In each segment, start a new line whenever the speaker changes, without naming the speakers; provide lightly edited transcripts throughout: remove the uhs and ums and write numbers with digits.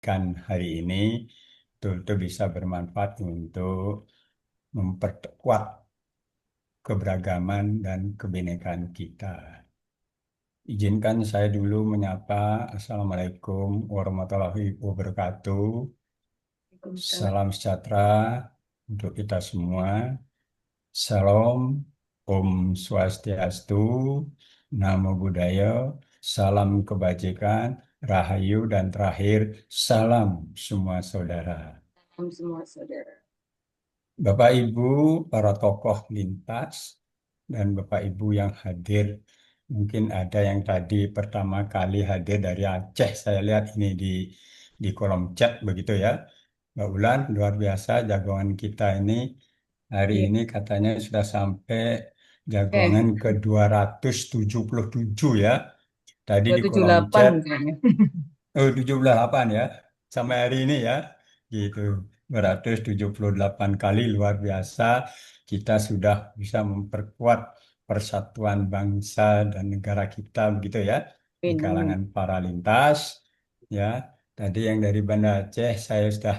kan hari ini betul-betul bisa bermanfaat untuk memperkuat keberagaman dan kebinekaan kita. Izinkan saya dulu menyapa. Assalamualaikum warahmatullahi wabarakatuh.
Waalaikumsalam.
Salam sejahtera untuk kita semua. Salam, Om Swastiastu, Namo Buddhaya, salam kebajikan, Rahayu, dan terakhir, salam semua saudara.
Salam semua saudara.
Bapak Ibu, para tokoh lintas, dan Bapak Ibu yang hadir, mungkin ada yang tadi pertama kali hadir dari Aceh. Saya lihat ini di kolom chat begitu ya. Mbak Ulan, luar biasa jagoan kita ini. Hari
Iya.
ini katanya sudah sampai
Eh,
jagongan ke 277 ya. Tadi di kolom
278
chat.
kayaknya.
Oh, 78 ya, sampai hari ini ya, gitu. 278 kali luar biasa, kita sudah bisa memperkuat persatuan bangsa dan negara kita, begitu ya, di
Amin, amin.
kalangan para lintas, ya. Tadi yang dari Banda Aceh, saya sudah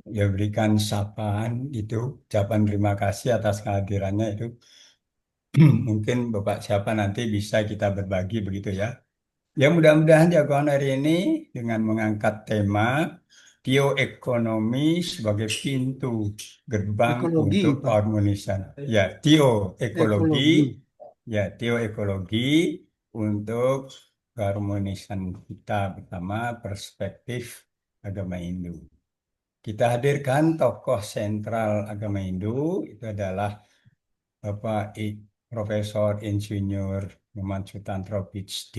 ya berikan sapaan itu, ucapan terima kasih atas kehadirannya itu. Mungkin Bapak siapa nanti bisa kita berbagi begitu ya. Ya mudah-mudahan jagoan hari ini dengan mengangkat tema bioekonomi sebagai pintu gerbang
Ekologi,
untuk
Pak.
keharmonisan. Ya, bioekologi,
Ekologi.
ya bioekologi untuk keharmonisan kita bersama perspektif agama Hindu. Kita hadirkan tokoh sentral agama Hindu itu adalah Profesor Insinyur Muhammad Sutantro PhD.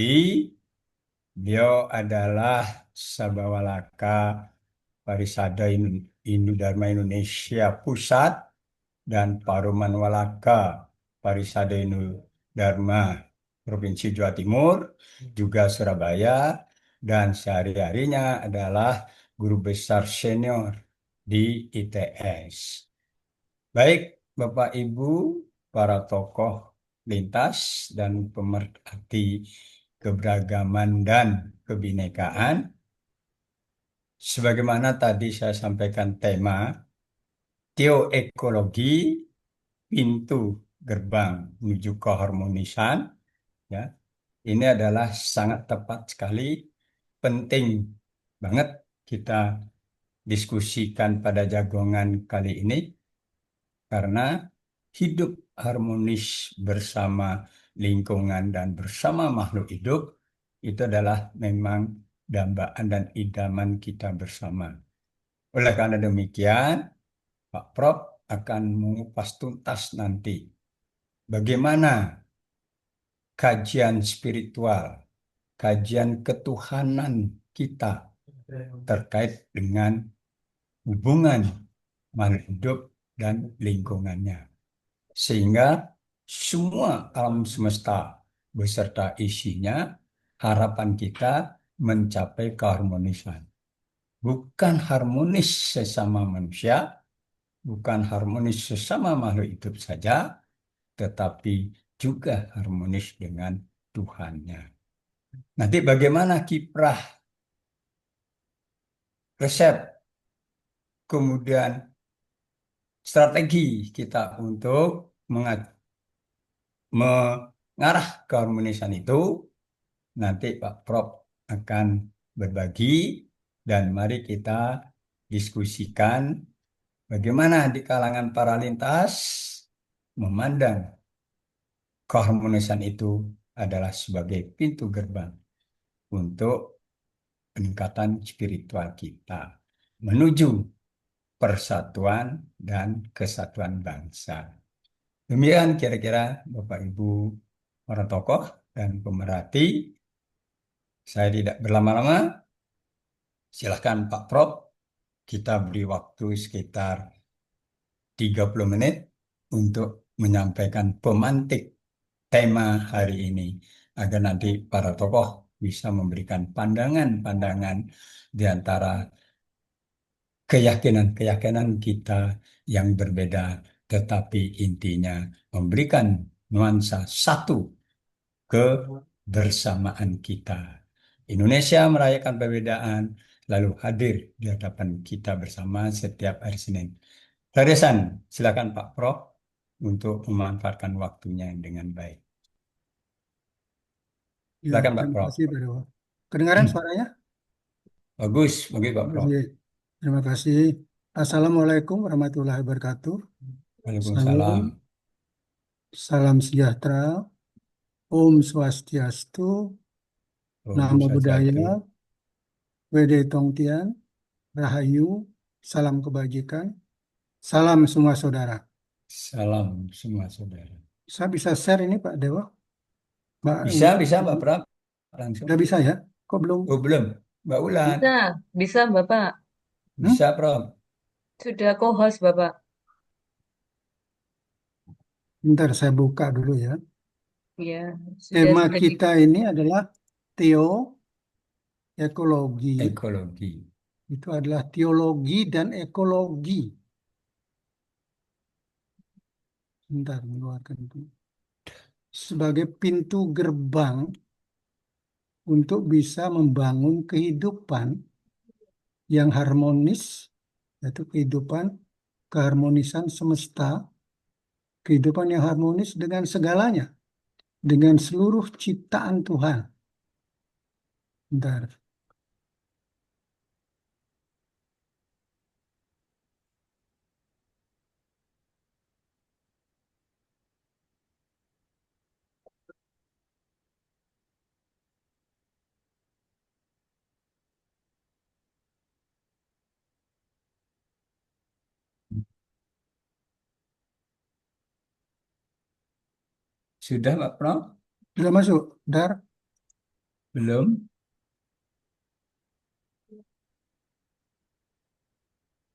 Beliau adalah Sabawalaka Parisada Hindu Dharma Indonesia Pusat dan Paruman Walaka Parisada Hindu Dharma Provinsi Jawa Timur, juga Surabaya, dan sehari-harinya adalah guru besar senior di ITS. Baik, Bapak Ibu, para tokoh lintas dan pemerhati keberagaman dan kebinekaan, sebagaimana tadi saya sampaikan tema teoekologi, pintu gerbang menuju keharmonisan, ya. Ini adalah sangat tepat sekali, penting banget kita diskusikan pada jagongan kali ini karena hidup harmonis bersama lingkungan dan bersama makhluk hidup itu adalah memang dambaan dan idaman kita bersama. Oleh karena demikian, Pak Prof akan mengupas tuntas nanti bagaimana kajian spiritual, kajian ketuhanan kita terkait dengan hubungan makhluk hidup dan lingkungannya. Sehingga semua alam semesta beserta isinya, harapan kita mencapai keharmonisan. Bukan harmonis sesama manusia, bukan harmonis sesama makhluk hidup saja, tetapi juga harmonis dengan Tuhannya. Nanti bagaimana kiprah, resep, kemudian strategi kita untuk mengarah keharmonisan itu, nanti Pak Prof akan berbagi dan mari kita diskusikan bagaimana di kalangan para lintas memandang keharmonisan itu adalah sebagai pintu gerbang untuk peningkatan spiritual kita menuju persatuan dan kesatuan bangsa. Demikian kira-kira Bapak Ibu para tokoh dan pemerhati. Saya tidak berlama-lama. Silahkan Pak Prof, kita beri waktu sekitar 30 menit untuk menyampaikan pemantik tema hari ini. Agar nanti para tokoh bisa memberikan pandangan-pandangan di antara keyakinan-keyakinan kita yang berbeda, tetapi intinya memberikan nuansa satu kebersamaan kita. Indonesia merayakan perbedaan, selalu hadir di hadapan kita bersama setiap hari Senin. Teresan, silakan Pak Prof untuk memanfaatkan waktunya dengan baik.
Ya,
Silakan Pak
terima
Prof.
kasih Pak Dewa. Kedengaran suaranya?
Bagus, bagus Pak Prof.
Oke, terima kasih. Assalamualaikum warahmatullahi wabarakatuh.
Waalaikumsalam.
Salam, salam sejahtera, Om Swastiastu,
Om
Namo
Swastiastu.
Buddhaya, Wede Tongtian, Rahayu, salam kebajikan, salam semua saudara.
Salam semua saudara.
Saya bisa share ini Pak Dewa? Mbak,
Bisa Pak Prof. Langsung.
udah bisa ya? Kok belum?
Oh belum, Mbak Ulan.
Bisa, bisa Bapak.
Hmm?
Bisa Prof.
Sudah co-host Bapak.
Bentar saya buka dulu ya.
Ya,
Tema
sudah di
kita ini adalah ekologi.
Ekologi.
Itu adalah teologi dan ekologi. Bentar, mengeluarkan itu. Sebagai pintu gerbang untuk bisa membangun kehidupan yang harmonis, yaitu keharmonisan semesta, kehidupan yang harmonis dengan segalanya, dengan seluruh ciptaan Tuhan. Bentar.
Sudah Pak Prof?
Sudah masuk? Dar?
Belum?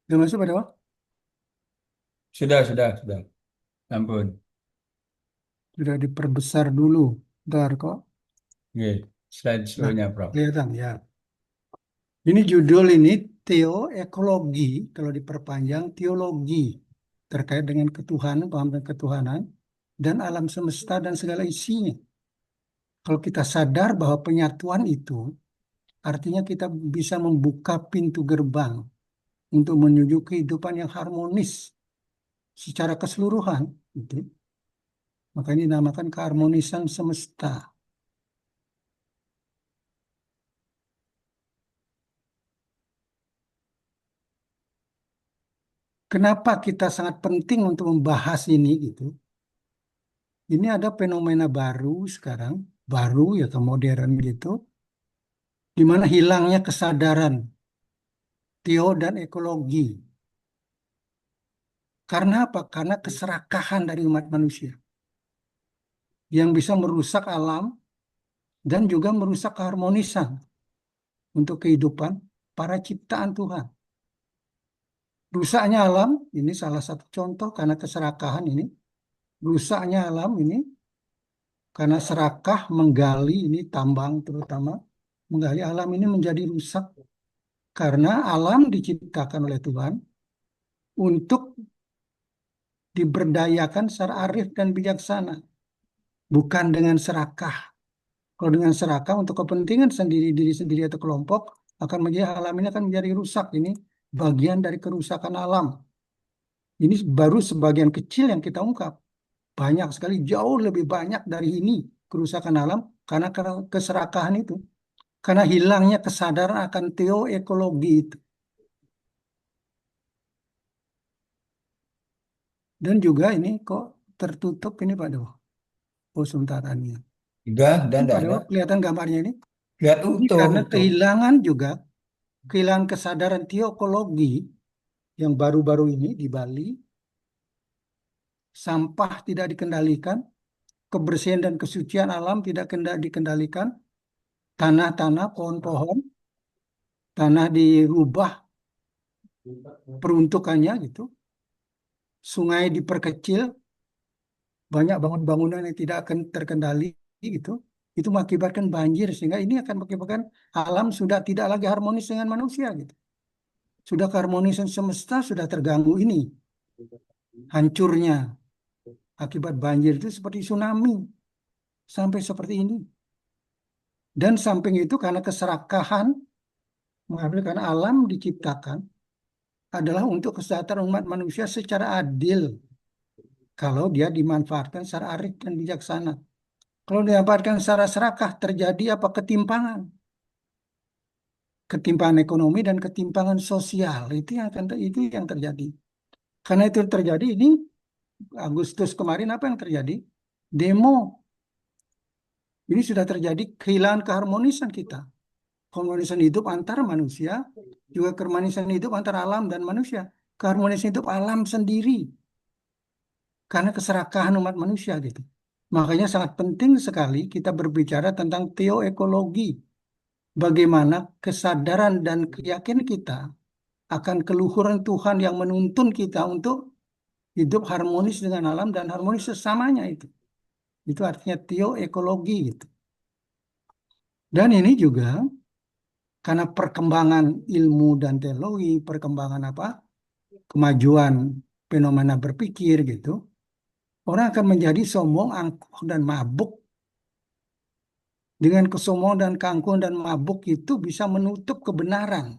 Sudah masuk pada waktu?
Sudah. Ampun.
Sudah diperbesar dulu. Bentar kok.
Oke, slide
Nah,
show-nya Prof.
kelihatan ya. Ini judul ini teoekologi, kalau diperpanjang teologi terkait dengan ketuhanan, paham tentang ketuhanan, dan alam semesta dan segala isinya. Kalau kita sadar bahwa penyatuan itu artinya kita bisa membuka pintu gerbang untuk menuju kehidupan yang harmonis secara keseluruhan. Gitu. Maka ini dinamakan keharmonisan semesta. Kenapa kita sangat penting untuk membahas ini gitu? Ini ada fenomena baru sekarang, baru ya ke modern gitu, di mana hilangnya kesadaran teo dan ekologi. Karena apa? Karena keserakahan dari umat manusia yang bisa merusak alam dan juga merusak keharmonisan untuk kehidupan para ciptaan Tuhan. Rusaknya alam ini salah satu contoh karena keserakahan ini. Rusaknya alam ini karena serakah menggali ini tambang terutama menggali alam ini menjadi rusak karena alam diciptakan oleh Tuhan untuk diberdayakan secara arif dan bijaksana, bukan dengan serakah. Kalau dengan serakah untuk kepentingan sendiri diri sendiri atau kelompok akan menjadi alam ini akan menjadi rusak. Ini bagian dari kerusakan alam. Ini baru sebagian kecil yang kita ungkap. Banyak sekali, jauh lebih banyak dari ini kerusakan alam karena keserakahan itu. Karena hilangnya kesadaran akan teoekologi itu. Dan juga ini kok tertutup ini Pak Dewa. Oh sebentar ini.
Dan
Ini Pak
enggak ada.
Dewa, kelihatan gambarnya ini.
Lihat
Ini
utuh,
karena
utuh.
kehilangan juga, kehilangan kesadaran teokologi yang baru-baru ini di Bali, sampah tidak dikendalikan, kebersihan dan kesucian alam tidak dikendalikan, tanah-tanah, pohon-pohon, tanah dirubah peruntukannya gitu, sungai diperkecil, banyak bangunan-bangunan yang tidak akan terkendali gitu, itu mengakibatkan banjir sehingga ini akan mengakibatkan alam sudah tidak lagi harmonis dengan manusia gitu. Sudah keharmonisan semesta sudah terganggu ini. Hancurnya akibat banjir itu seperti tsunami sampai seperti ini. Dan samping itu karena keserakahan Mengadil karena alam diciptakan adalah untuk kesejahteraan umat manusia secara adil kalau dia dimanfaatkan secara arif dan bijaksana. Kalau dimanfaatkan secara serakah terjadi apa ketimpangan, ketimpangan ekonomi dan ketimpangan sosial itu yang terjadi. Karena itu terjadi ini Agustus kemarin apa yang terjadi? Demo. Ini sudah terjadi kehilangan keharmonisan kita. Keharmonisan hidup antara manusia, juga keharmonisan hidup antara alam dan manusia. Keharmonisan hidup alam sendiri karena keserakahan umat manusia gitu. Makanya sangat penting sekali kita berbicara tentang teoekologi. Bagaimana kesadaran dan keyakinan kita akan keluhuran Tuhan yang menuntun kita untuk hidup harmonis dengan alam dan harmonis sesamanya itu. Itu artinya teoekologi gitu. Dan ini juga karena perkembangan ilmu dan teknologi, perkembangan kemajuan fenomena berpikir gitu, orang akan menjadi sombong, angkuh, dan mabuk. Dengan kesombongan dan keangkuhan dan mabuk itu bisa menutup kebenaran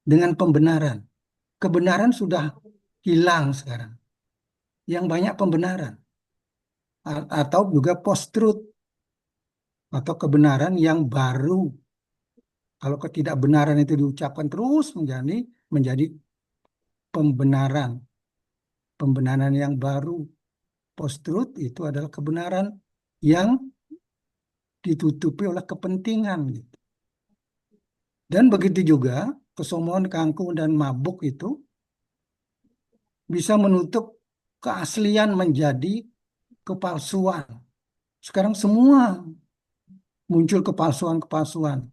dengan pembenaran. Kebenaran sudah hilang sekarang. Yang banyak pembenaran atau juga post-truth atau kebenaran yang baru. Kalau ketidakbenaran itu diucapkan terus menjadi pembenaran. Pembenaran yang baru. Post-truth itu adalah kebenaran yang ditutupi oleh kepentingan gitu. Dan begitu juga kesombongan, keangkuhan, dan mabuk itu bisa menutup keaslian menjadi kepalsuan. Sekarang semua muncul kepalsuan-kepalsuan,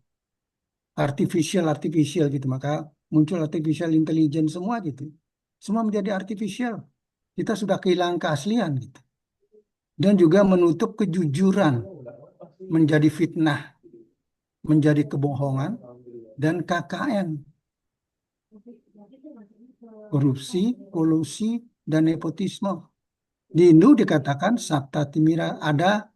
artificial gitu. Maka muncul artificial intelligence semua gitu. Semua menjadi artificial. Kita sudah kehilangan keaslian gitu. Dan juga menutup kejujuran menjadi fitnah, menjadi kebohongan, dan KKN, korupsi, kolusi, dan nepotisme. Di Hindu dikatakan Sabta Timira ada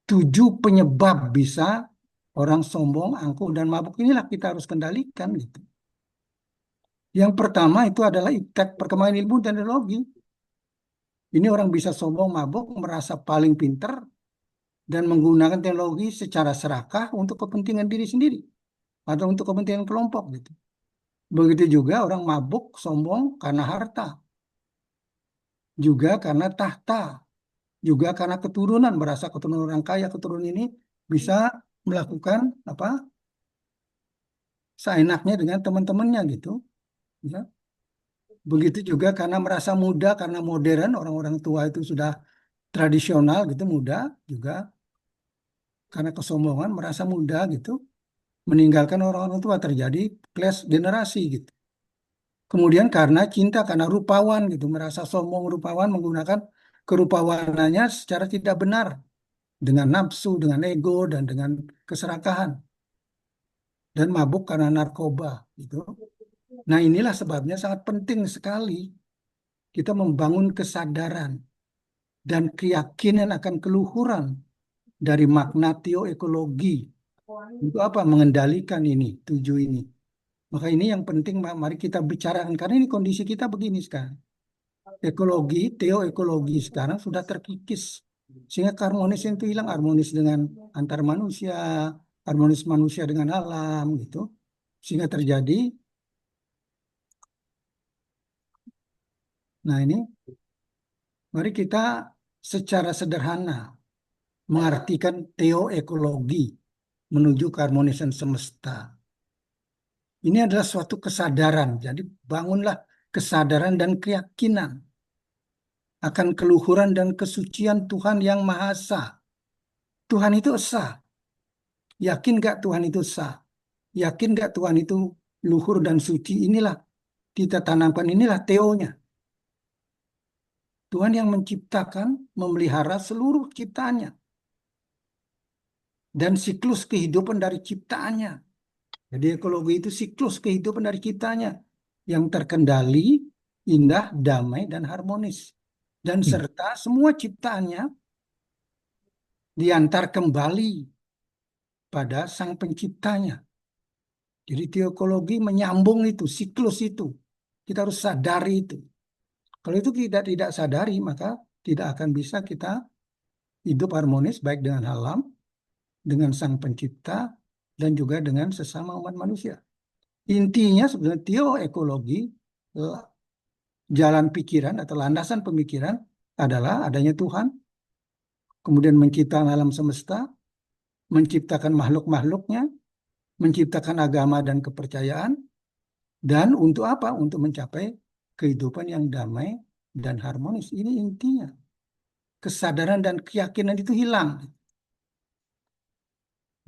7 penyebab bisa orang sombong, angkuh, dan mabuk. Inilah kita harus kendalikan gitu. Yang pertama itu adalah iptek perkembangan ilmu dan teknologi. Ini orang bisa sombong, mabuk, merasa paling pinter, dan menggunakan teknologi secara serakah untuk kepentingan diri sendiri atau untuk kepentingan kelompok gitu. Begitu juga orang mabuk, sombong karena harta, juga karena tahta, juga karena keturunan, merasa keturunan orang kaya, keturunan ini bisa melakukan seenaknya dengan teman-temannya gitu. Ya. Begitu juga karena merasa muda, karena modern, orang-orang tua itu sudah tradisional gitu, muda juga karena kesombongan merasa muda gitu, meninggalkan orang-orang tua, terjadi clash generasi gitu. Kemudian karena cinta, karena rupawan gitu, merasa sombong rupawan, menggunakan kerupawanannya secara tidak benar dengan nafsu, dengan ego, dan dengan keserakahan, dan mabuk karena narkoba gitu. Nah, inilah sebabnya sangat penting sekali kita membangun kesadaran dan keyakinan akan keluhuran dari makna teoekologi. Untuk apa? Mengendalikan ini, 7 ini. Maka ini yang penting, mari kita bicarakan. Karena ini kondisi kita begini sekarang. Ekologi, teoekologi sekarang sudah terkikis. Sehingga keharmonisan itu hilang. Harmonis dengan antar manusia, harmonis manusia dengan alam, gitu. Sehingga terjadi, nah ini, mari kita secara sederhana mengartikan teoekologi menuju keharmonisan semesta. Ini adalah suatu kesadaran. Jadi bangunlah kesadaran dan keyakinan akan keluhuran dan kesucian Tuhan yang Maha Esa. Tuhan itu esa. Yakin gak Tuhan itu esa? Yakin gak Tuhan itu luhur dan suci? Inilah kita tanamkan, inilah teonya. Tuhan yang menciptakan, memelihara seluruh ciptaannya. Dan siklus kehidupan dari ciptaannya. Jadi ekologi itu siklus kehidupan dari ciptaannya. Yang terkendali, indah, damai, dan harmonis. Dan serta semua ciptaannya diantar kembali pada sang penciptanya. Jadi teologi menyambung itu, siklus itu. Kita harus sadari itu. Kalau itu tidak sadari, maka tidak akan bisa kita hidup harmonis baik dengan alam, dengan Sang Pencipta, dan juga dengan sesama umat manusia. Intinya sebenarnya teoekologi, jalan pikiran atau landasan pemikiran adalah adanya Tuhan, kemudian menciptakan alam semesta, menciptakan makhluk-makhluknya, menciptakan agama dan kepercayaan, dan untuk apa? Untuk mencapai kehidupan yang damai dan harmonis. Ini intinya. Kesadaran dan keyakinan itu hilang.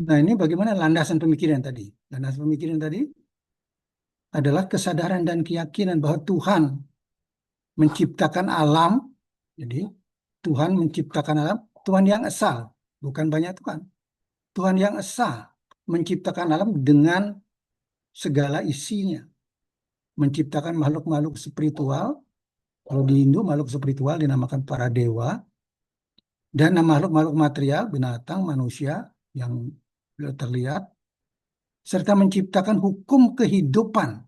Nah, ini bagaimana landasan pemikiran tadi? Landasan pemikiran tadi adalah kesadaran dan keyakinan bahwa Tuhan menciptakan alam. Jadi, Tuhan menciptakan alam, Tuhan yang esa, bukan banyak Tuhan. Tuhan yang esa menciptakan alam dengan segala isinya. Menciptakan makhluk-makhluk spiritual. Kalau di Hindu, makhluk spiritual dinamakan para dewa. Dan makhluk-makhluk material, binatang, manusia yang terlihat. Serta menciptakan hukum kehidupan.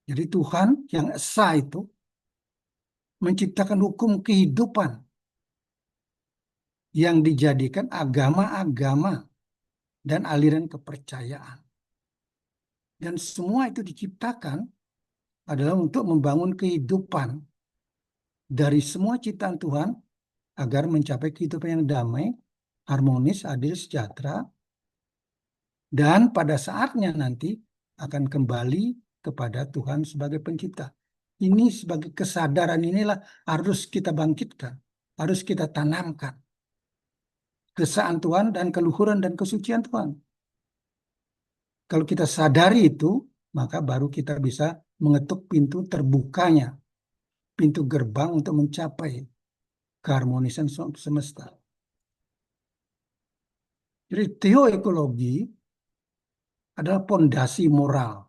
Jadi Tuhan yang esa itu menciptakan hukum kehidupan yang dijadikan agama-agama dan aliran kepercayaan. Dan semua itu diciptakan adalah untuk membangun kehidupan dari semua ciptaan Tuhan agar mencapai kehidupan yang damai, harmonis, adil, sejahtera, dan pada saatnya nanti akan kembali kepada Tuhan sebagai pencipta. Ini sebagai kesadaran inilah harus kita bangkitkan, harus kita tanamkan. Keesaan Tuhan dan keluhuran dan kesucian Tuhan. Kalau kita sadari itu, maka baru kita bisa mengetuk pintu terbukanya, pintu gerbang untuk mencapai keharmonisan semesta. Jadi teoekologi adalah pondasi moral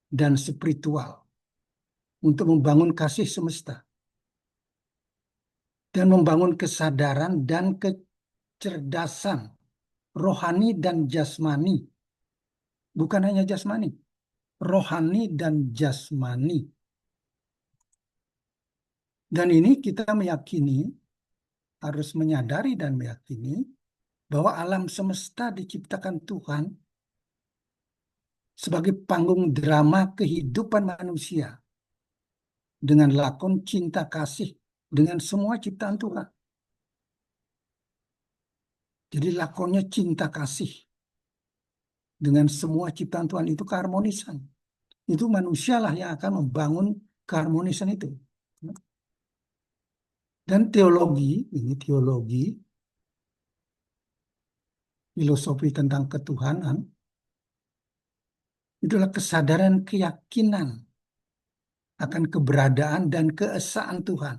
dan spiritual untuk membangun kasih semesta dan membangun kesadaran dan kecerdasan rohani dan jasmani. Bukan hanya jasmani, rohani dan jasmani. Dan ini kita meyakini, harus menyadari dan meyakini bahwa alam semesta diciptakan Tuhan sebagai panggung drama kehidupan manusia dengan lakon cinta kasih dengan semua ciptaan Tuhan. Jadi lakonnya cinta kasih dengan semua ciptaan Tuhan, itu keharmonisan. Itu manusialah yang akan membangun keharmonisan itu. Dan teologi, ini teologi, filosofi tentang ketuhanan, itulah kesadaran keyakinan akan keberadaan dan keesaan Tuhan.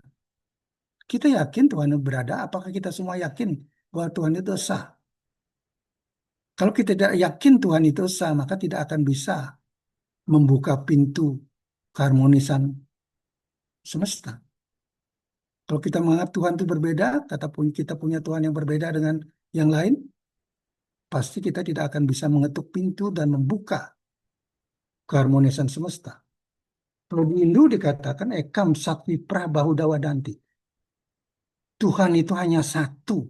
Kita yakin Tuhan itu berada, apakah kita semua yakin bahwa Tuhan itu esa? Kalau kita tidak yakin Tuhan itu esa, maka tidak akan bisa membuka pintu keharmonisan semesta. Kalau kita menganggap Tuhan itu berbeda, kita punya Tuhan yang berbeda dengan yang lain, pasti kita tidak akan bisa mengetuk pintu dan membuka keharmonisan semesta. Kalau di Hindu dikatakan ekam sakti prabahuda wadanti. Tuhan itu hanya satu.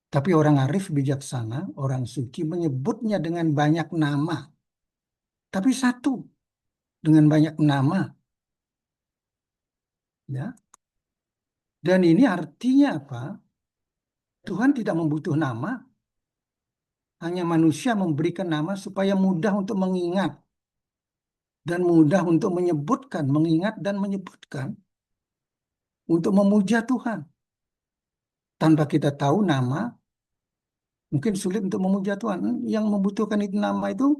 Tapi orang arif bijaksana, orang suci menyebutnya dengan banyak nama. Tapi satu dengan banyak nama. Ya. Dan ini artinya apa? Tuhan tidak membutuhkan nama. Hanya manusia memberikan nama supaya mudah untuk mengingat. Dan mudah untuk menyebutkan, mengingat dan menyebutkan. Untuk memuja Tuhan. Tanpa kita tahu nama, mungkin sulit untuk memuja Tuhan. Yang membutuhkan itu nama itu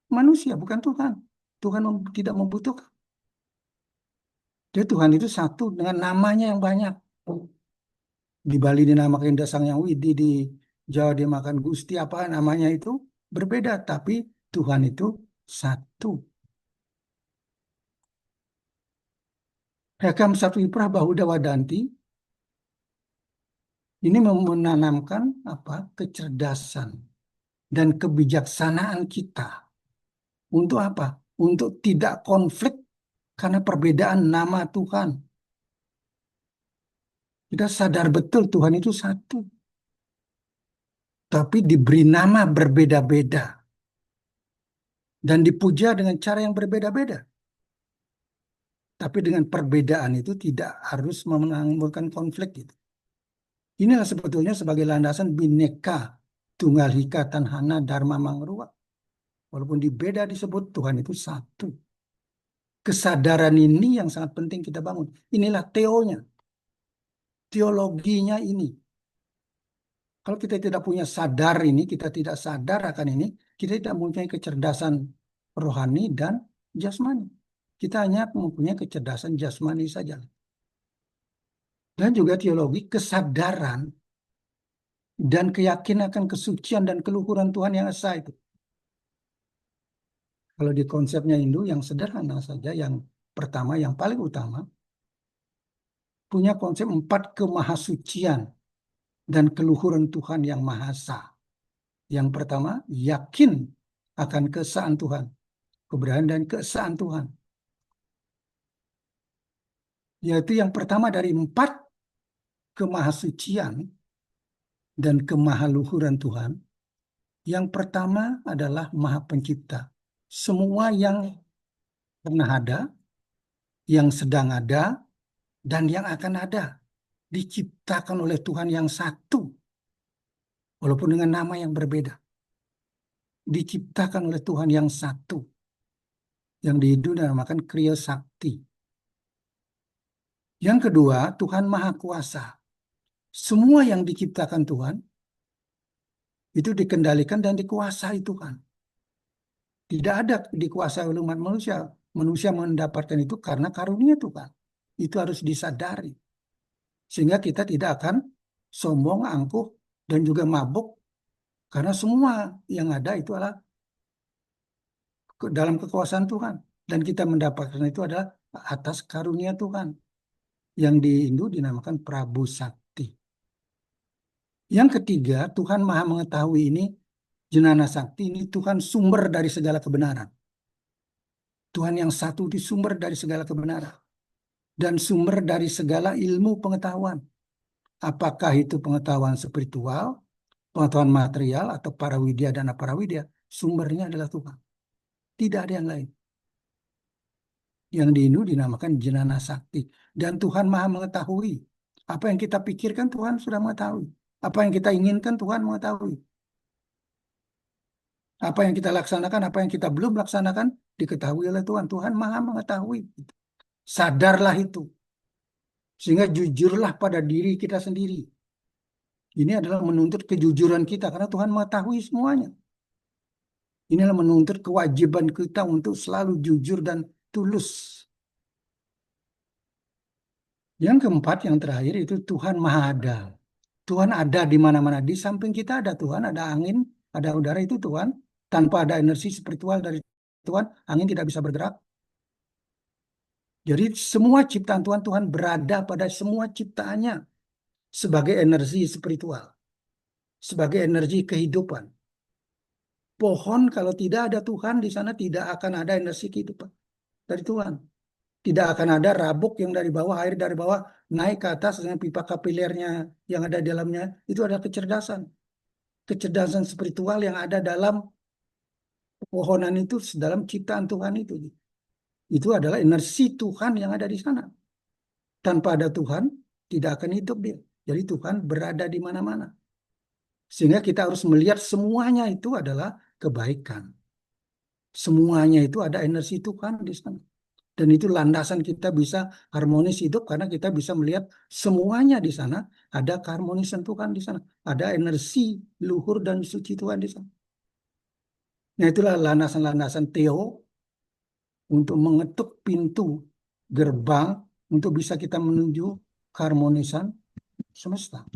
manusia, bukan Tuhan. Tuhan tidak membutuhkan. Jadi Tuhan itu satu dengan namanya yang banyak. Di Bali dinamakan Indah Sang Yang Widi, di Jawa dimakan Gusti, apa namanya itu berbeda. Tapi Tuhan itu satu. Hakam Satwi Prabahuda Wadanti ini menanamkan apa? Kecerdasan dan kebijaksanaan kita. Untuk apa? Untuk tidak konflik karena perbedaan nama Tuhan. Kita sadar betul Tuhan itu satu, tapi diberi nama berbeda-beda dan dipuja dengan cara yang berbeda-beda. Tapi dengan perbedaan itu tidak harus menimbulkan konflik gitu. Inilah sebetulnya sebagai landasan Bhinneka Tunggal Ika Tanhana Dharma Mangruwa. Walaupun beda disebut Tuhan itu satu. Kesadaran ini yang sangat penting kita bangun. Inilah teonya, teologinya ini. Kalau kita tidak punya sadar ini, kita tidak sadar akan ini, kita tidak mempunyai kecerdasan rohani dan jasmani. Kita hanya mempunyai kecerdasan jasmani saja. Dan juga teologi kesadaran dan keyakinan akan kesucian dan keluhuran Tuhan yang esa itu. Kalau di konsepnya Hindu yang sederhana saja, yang pertama, yang paling utama, punya konsep 4 kemahasucian dan keluhuran Tuhan yang Maha Esa. Yang pertama, yakin akan keesaan Tuhan, keberadaan dan keesaan Tuhan. Yaitu yang pertama dari 4 kemahasucian dan kemahaluhuran Tuhan. Yang pertama adalah Maha Pencipta. Semua yang pernah ada, yang sedang ada, dan yang akan ada diciptakan oleh Tuhan yang satu, walaupun dengan nama yang berbeda. Diciptakan oleh Tuhan yang satu, yang di Hindu dinamakan Kriya Sakti. Yang kedua, Tuhan Maha Kuasa. Semua yang diciptakan Tuhan itu dikendalikan dan dikuasai Tuhan. Tidak ada dikuasai oleh umat manusia. Manusia mendapatkan itu karena karunia Tuhan. Itu harus disadari. Sehingga kita tidak akan sombong, angkuh, dan juga mabuk. Karena semua yang ada itu adalah dalam kekuasaan Tuhan. Dan kita mendapatkan itu adalah atas karunia Tuhan. Yang di Hindu dinamakan Prabu Sakti. Yang ketiga, Tuhan Maha Mengetahui ini, Jenana Sakti ini Tuhan sumber dari segala kebenaran. Tuhan yang satu itu sumber dari segala kebenaran. Dan sumber dari segala ilmu pengetahuan. Apakah itu pengetahuan spiritual, pengetahuan material, atau parawidya dan aparawidya, sumbernya adalah Tuhan. Tidak ada yang lain. Yang di Hindu dinamakan Jenana Sakti. Dan Tuhan Maha Mengetahui. Apa yang kita pikirkan Tuhan sudah mengetahui. Apa yang kita inginkan Tuhan mengetahui. Apa yang kita laksanakan, apa yang kita belum laksanakan, diketahui oleh Tuhan. Tuhan Maha Mengetahui. Sadarlah itu. Sehingga jujurlah pada diri kita sendiri. Ini adalah menuntut kejujuran kita. Karena Tuhan mengetahui semuanya. Inilah menuntut kewajiban kita untuk selalu jujur dan tulus. Yang keempat, yang terakhir itu Tuhan Maha Ada. Tuhan ada di mana-mana. Di samping kita ada Tuhan, ada angin, ada udara, itu Tuhan. Tanpa ada energi spiritual dari Tuhan, angin tidak bisa bergerak. Jadi semua ciptaan Tuhan, Tuhan berada pada semua ciptaannya sebagai energi spiritual, sebagai energi kehidupan. Pohon kalau tidak ada Tuhan di sana tidak akan ada energi kehidupan dari Tuhan. Tidak akan ada rabuk yang dari bawah, air dari bawah naik ke atas dengan pipa kapilernya yang ada di dalamnya. Itu adalah kecerdasan. Kecerdasan spiritual yang ada dalam pepohonan itu, dalam ciptaan Tuhan itu. Itu adalah energi Tuhan yang ada di sana. Tanpa ada Tuhan, tidak akan hidup dia. Jadi Tuhan berada di mana-mana. Sehingga kita harus melihat semuanya itu adalah kebaikan. Semuanya itu ada energi Tuhan di sana. Dan itu landasan kita bisa harmonis hidup karena kita bisa melihat semuanya di sana ada keharmonisan Tuhan di sana. Ada energi luhur dan suci Tuhan di sana. Nah itulah landasan-landasan Teo untuk mengetuk pintu gerbang untuk bisa kita menuju keharmonisan semesta.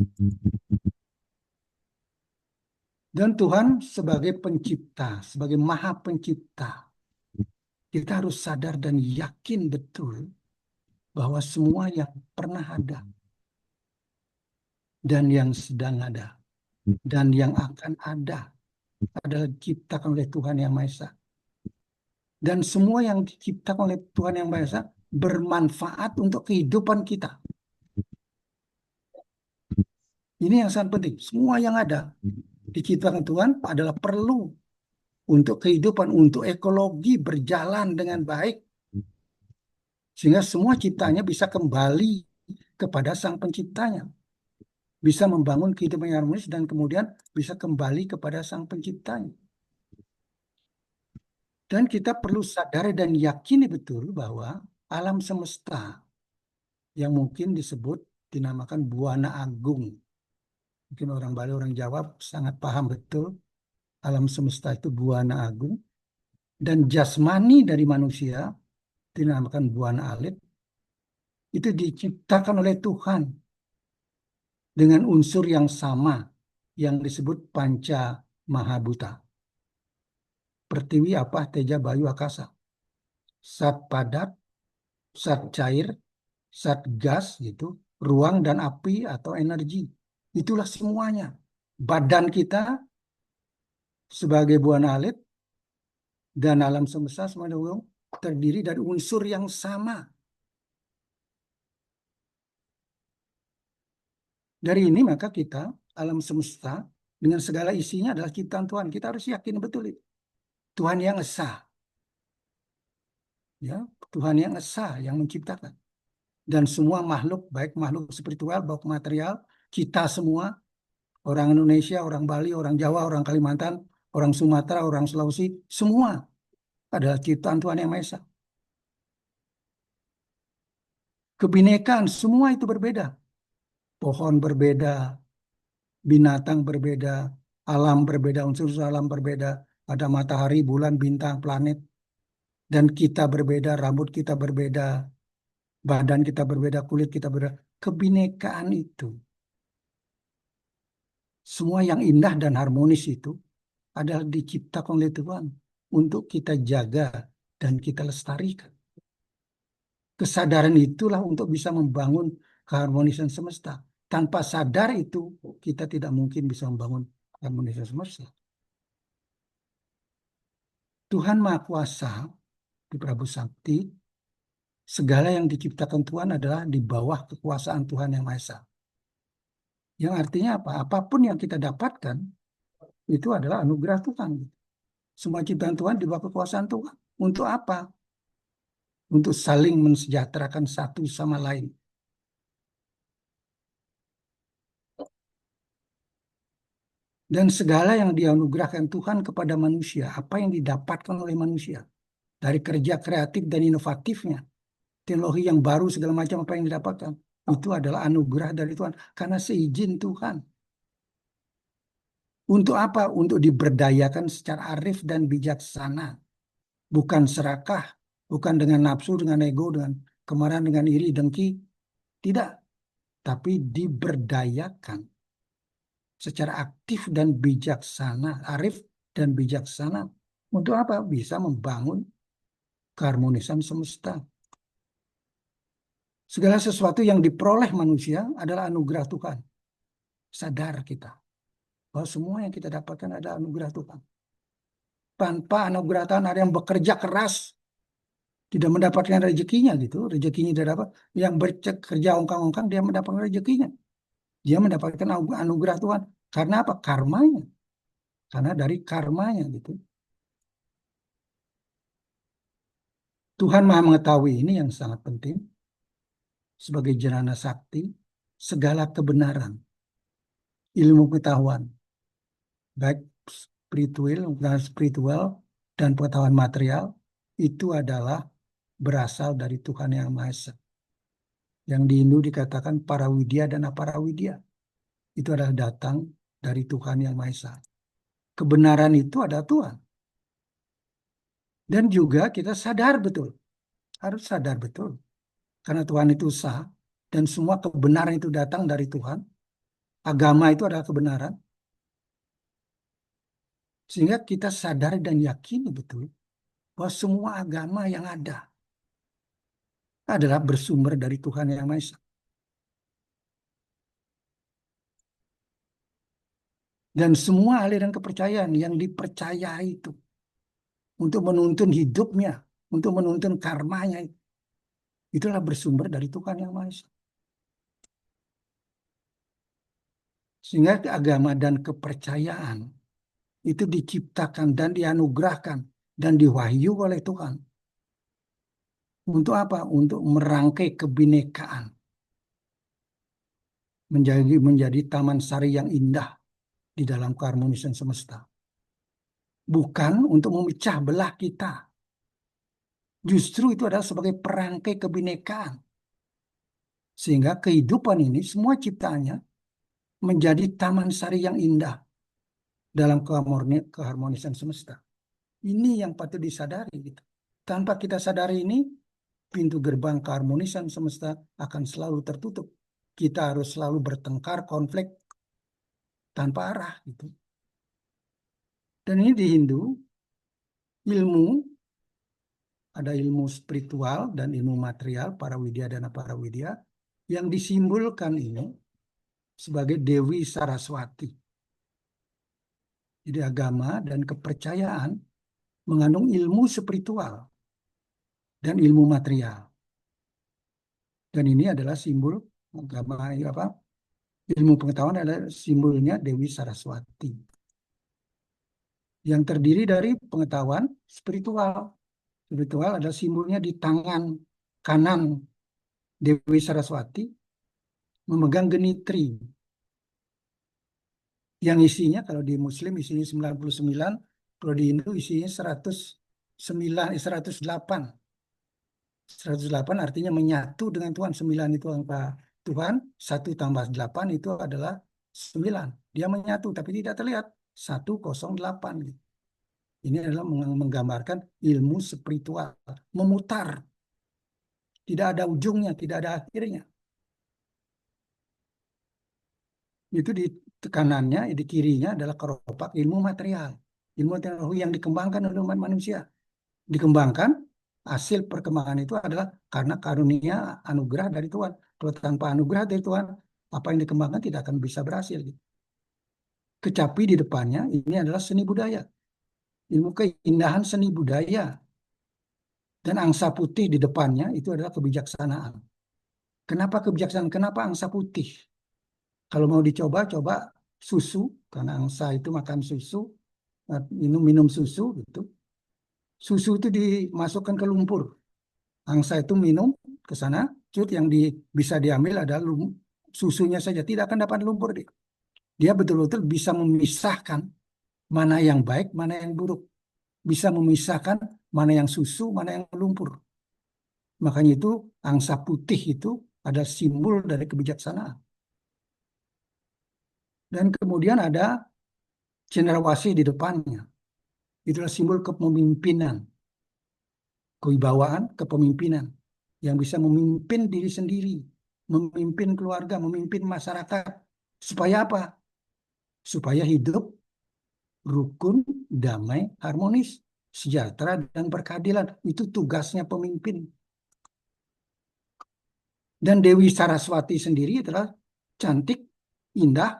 Dan Tuhan sebagai pencipta, sebagai maha pencipta, kita harus sadar dan yakin betul bahwa semua yang pernah ada dan yang sedang ada dan yang akan ada adalah diciptakan oleh Tuhan Yang Maha Esa. Dan semua yang diciptakan oleh Tuhan Yang Maha Esa bermanfaat untuk kehidupan kita. Ini yang sangat penting. Semua yang ada diciptakan Tuhan adalah perlu untuk kehidupan, untuk ekologi berjalan dengan baik. Sehingga semua ciptanya bisa kembali kepada Sang Penciptanya. Bisa membangun kehidupan yang harmonis dan kemudian bisa kembali kepada Sang Penciptanya. Dan kita perlu sadari dan yakini betul bahwa alam semesta yang mungkin disebut dinamakan Buana Agung. Mungkin orang Bali, orang Jawa sangat paham betul alam semesta itu Buana Agung. Dan jasmani dari manusia dinamakan Buana Alit. Itu diciptakan oleh Tuhan dengan unsur yang sama yang disebut Panca Mahabhuta. Pertiwi, Apah, Teja, Bayu, Akasa. Zat padat, zat cair, zat gas gitu, ruang dan api atau energi. Itulah semuanya. Badan kita sebagai buana alit dan alam semesta semuanya terdiri dari unsur yang sama. Dari ini maka kita, alam semesta dengan segala isinya adalah ciptaan Tuhan. Kita harus yakin betul itu. Tuhan yang esa. Ya, Tuhan yang esa yang menciptakan. Dan semua makhluk, baik makhluk spiritual, baik material, kita semua, orang Indonesia, orang Bali, orang Jawa, orang Kalimantan, orang Sumatera, orang Sulawesi, semua adalah ciptaan Tuhan Yang Maha Esa. Kebinekaan, semua itu berbeda. Pohon berbeda, binatang berbeda, alam berbeda, unsur alam berbeda. Ada matahari, bulan, bintang, planet. Dan kita berbeda, rambut kita berbeda, badan kita berbeda, kulit kita berbeda. Kebinekaan itu, semua yang indah dan harmonis itu adalah diciptakan oleh Tuhan untuk kita jaga dan kita lestarikan. Kesadaran itulah untuk bisa membangun keharmonisan semesta. Tanpa sadar itu, kita tidak mungkin bisa membangun keharmonisan semesta. Tuhan Maha Kuasa di Prabu Sakti, segala yang diciptakan Tuhan adalah di bawah kekuasaan Tuhan Yang Maha Esa. Yang artinya apa? Apapun yang kita dapatkan, itu adalah anugerah Tuhan. Semua ciptaan Tuhan di bawah kekuasaan Tuhan. Untuk apa? Untuk saling mensejahterakan satu sama lain. Dan segala yang dianugerahkan Tuhan kepada manusia, apa yang didapatkan oleh manusia, dari kerja kreatif dan inovatifnya, teknologi yang baru, segala macam apa yang didapatkan, itu adalah anugerah dari Tuhan, karena seizin Tuhan. Untuk apa? Untuk diberdayakan secara arif dan bijaksana. Bukan serakah, bukan dengan nafsu, dengan ego, dengan kemarahan, dengan iri, dengki. Tidak. Tapi diberdayakan secara aktif dan bijaksana, arif dan bijaksana. Untuk apa? Bisa membangun keharmonisan semesta. Segala sesuatu yang diperoleh manusia adalah anugerah Tuhan. Sadar kita bahwa semua yang kita dapatkan adalah anugerah Tuhan. Tanpa anugerah Tuhan ada yang bekerja keras tidak mendapatkan rezekinya gitu, rezekinya tidak dapat. Yang bekerja ongkang-ongkang dia mendapatkan rezekinya. Dia mendapatkan anugerah Tuhan. Karena apa? Karmanya. Karena dari karmanya gitu. Tuhan Maha mengetahui ini yang sangat penting. Sebagai janana sakti, segala kebenaran, ilmu pengetahuan, baik spiritual dan pengetahuan material, itu adalah berasal dari Tuhan Yang Maha Esa. Yang di Hindu dikatakan parawidya dan aparawidya. Itu adalah datang dari Tuhan Yang Maha Esa. Kebenaran itu adalah Tuhan. Dan juga kita sadar betul. Harus sadar betul. Karena Tuhan itu sah. Dan semua kebenaran itu datang dari Tuhan. Agama itu adalah kebenaran. Sehingga kita sadar dan yakini betul bahwa semua agama yang ada adalah bersumber dari Tuhan Yang Maha Esa. Dan semua aliran kepercayaan yang dipercayai itu untuk menuntun hidupnya, untuk menuntun karmanya, itulah bersumber dari Tuhan Yang Maha Esa. Sehingga agama dan kepercayaan itu diciptakan dan dianugerahkan dan diwahyu oleh Tuhan. Untuk apa? Untuk merangkai kebinekaan. Menjadi taman sari yang indah di dalam keharmonisan semesta. Bukan untuk memecah belah kita. Justru itu adalah sebagai perangkai kebinekaan. Sehingga kehidupan ini, semua ciptaannya menjadi taman sari yang indah dalam keharmonisan semesta. Ini yang patut disadari. Gitu. Tanpa kita sadari ini, pintu gerbang keharmonisan semesta akan selalu tertutup. Kita harus selalu bertengkar, konflik tanpa arah. Gitu. Dan ini di Hindu, ilmu, ada ilmu spiritual dan ilmu material, para widya dan para widya, yang disimbolkan ini sebagai Dewi Saraswati. Jadi agama dan kepercayaan mengandung ilmu spiritual dan ilmu material. Dan ini adalah simbol agama apa? Ilmu pengetahuan adalah simbolnya Dewi Saraswati. Yang terdiri dari pengetahuan spiritual. Spiritual adalah simbolnya di tangan kanan Dewi Saraswati memegang genitri. Yang isinya kalau di Muslim isinya 99, kalau di Hindu isinya 109, 108. 108 artinya menyatu dengan Tuhan. 9 itu angka Tuhan, 1 tambah 8 itu adalah 9. Dia menyatu tapi tidak terlihat. 108. Ini adalah menggambarkan ilmu spiritual. Memutar. Tidak ada ujungnya, tidak ada akhirnya. Itu di kanannya, di kirinya adalah keropak ilmu material. Ilmu teknologi yang dikembangkan oleh umat manusia. Dikembangkan, hasil perkembangan itu adalah karena karunia anugerah dari Tuhan. Kalau tanpa anugerah dari Tuhan, apa yang dikembangkan tidak akan bisa berhasil. Kecapi di depannya, ini adalah seni budaya. Ilmu keindahan seni budaya. Dan angsa putih di depannya itu adalah kebijaksanaan. Kenapa kebijaksanaan? Kenapa angsa putih? Kalau mau dicoba, coba susu. Karena angsa itu makan susu, minum susu gitu. Susu itu dimasukkan ke lumpur. Angsa itu minum ke sana, yang bisa diambil adalah susunya saja. Tidak akan dapat lumpur. Dia betul-betul bisa memisahkan mana yang baik, mana yang buruk. Bisa memisahkan mana yang susu, mana yang lumpur. Makanya itu angsa putih itu ada simbol dari kebijaksanaan. Dan kemudian ada cendrawasih di depannya. Itulah simbol kepemimpinan. Kewibawaan, kepemimpinan. Yang bisa memimpin diri sendiri. Memimpin keluarga, memimpin masyarakat. Supaya apa? Supaya hidup rukun, damai, harmonis, sejahtera, dan berkeadilan. Itu tugasnya pemimpin. Dan Dewi Saraswati sendiri adalah cantik, indah,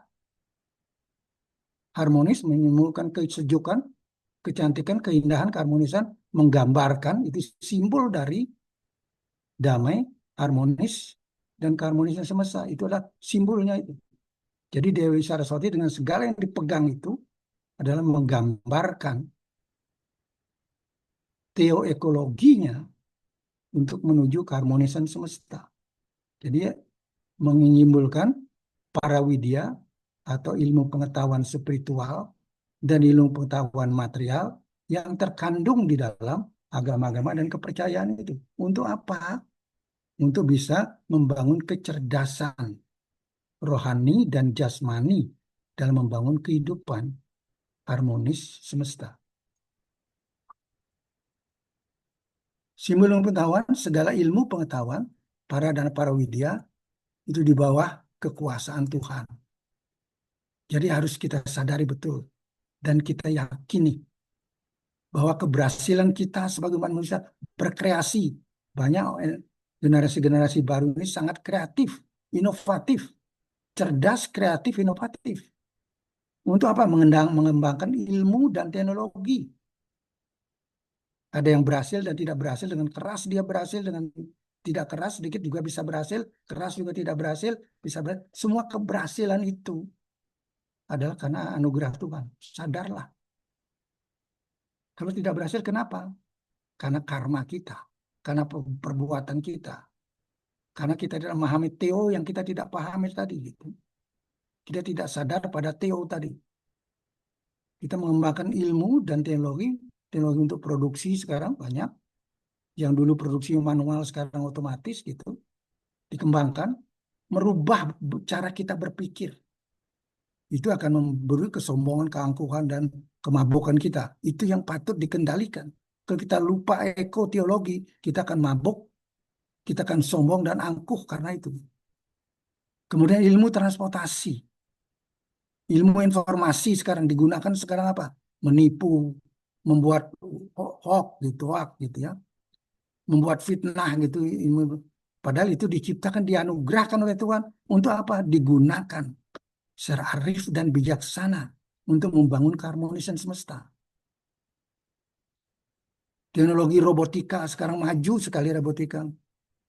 harmonis, menimbulkan kesejukan, kecantikan, keindahan, keharmonisan, menggambarkan itu simbol dari damai, harmonis, dan keharmonisan semesta. Itu adalah simbolnya itu. Jadi Dewi Saraswati dengan segala yang dipegang itu adalah menggambarkan teoekologinya untuk menuju keharmonisan semesta. Jadi menyimpulkan para widya atau ilmu pengetahuan spiritual dan ilmu pengetahuan material yang terkandung di dalam agama-agama dan kepercayaan itu. Untuk apa? Untuk bisa membangun kecerdasan rohani dan jasmani dalam membangun kehidupan harmonis semesta. Simbol ilmu pengetahuan, segala ilmu pengetahuan, para widya itu di bawah kekuasaan Tuhan. Jadi harus kita sadari betul dan kita yakini bahwa keberhasilan kita sebagai manusia berkreasi. Banyak generasi-generasi baru ini sangat kreatif, inovatif, cerdas, kreatif, inovatif. Untuk apa? Mengembangkan ilmu dan teknologi. Ada yang berhasil dan tidak berhasil, dengan keras dia berhasil, dengan tidak keras sedikit juga bisa berhasil, keras juga tidak berhasil, bisa berhasil. Semua keberhasilan itu adalah karena anugerah Tuhan. Sadarlah. Kalau tidak berhasil, kenapa? Karena karma kita, karena perbuatan kita, karena kita tidak memahami Theo yang kita tidak pahami tadi. Gitu. Kita tidak sadar pada Theo tadi. Kita mengembangkan ilmu dan teknologi, teknologi untuk produksi sekarang banyak. Yang dulu produksi manual sekarang otomatis gitu, dikembangkan, merubah cara kita berpikir. Itu akan memberi kesombongan, keangkuhan, dan kemabukan kita. Itu yang patut dikendalikan. Kalau kita lupa teologi, kita akan mabuk, kita akan sombong dan angkuh karena itu. Kemudian ilmu transportasi. Ilmu informasi sekarang digunakan sekarang apa? Menipu, membuat hoax gitu ya. Membuat fitnah gitu. Padahal itu diciptakan, dianugerahkan oleh Tuhan. Untuk apa? Digunakan secara arif dan bijaksana untuk membangun keharmonisan semesta. Teknologi robotika sekarang maju sekali, robotika.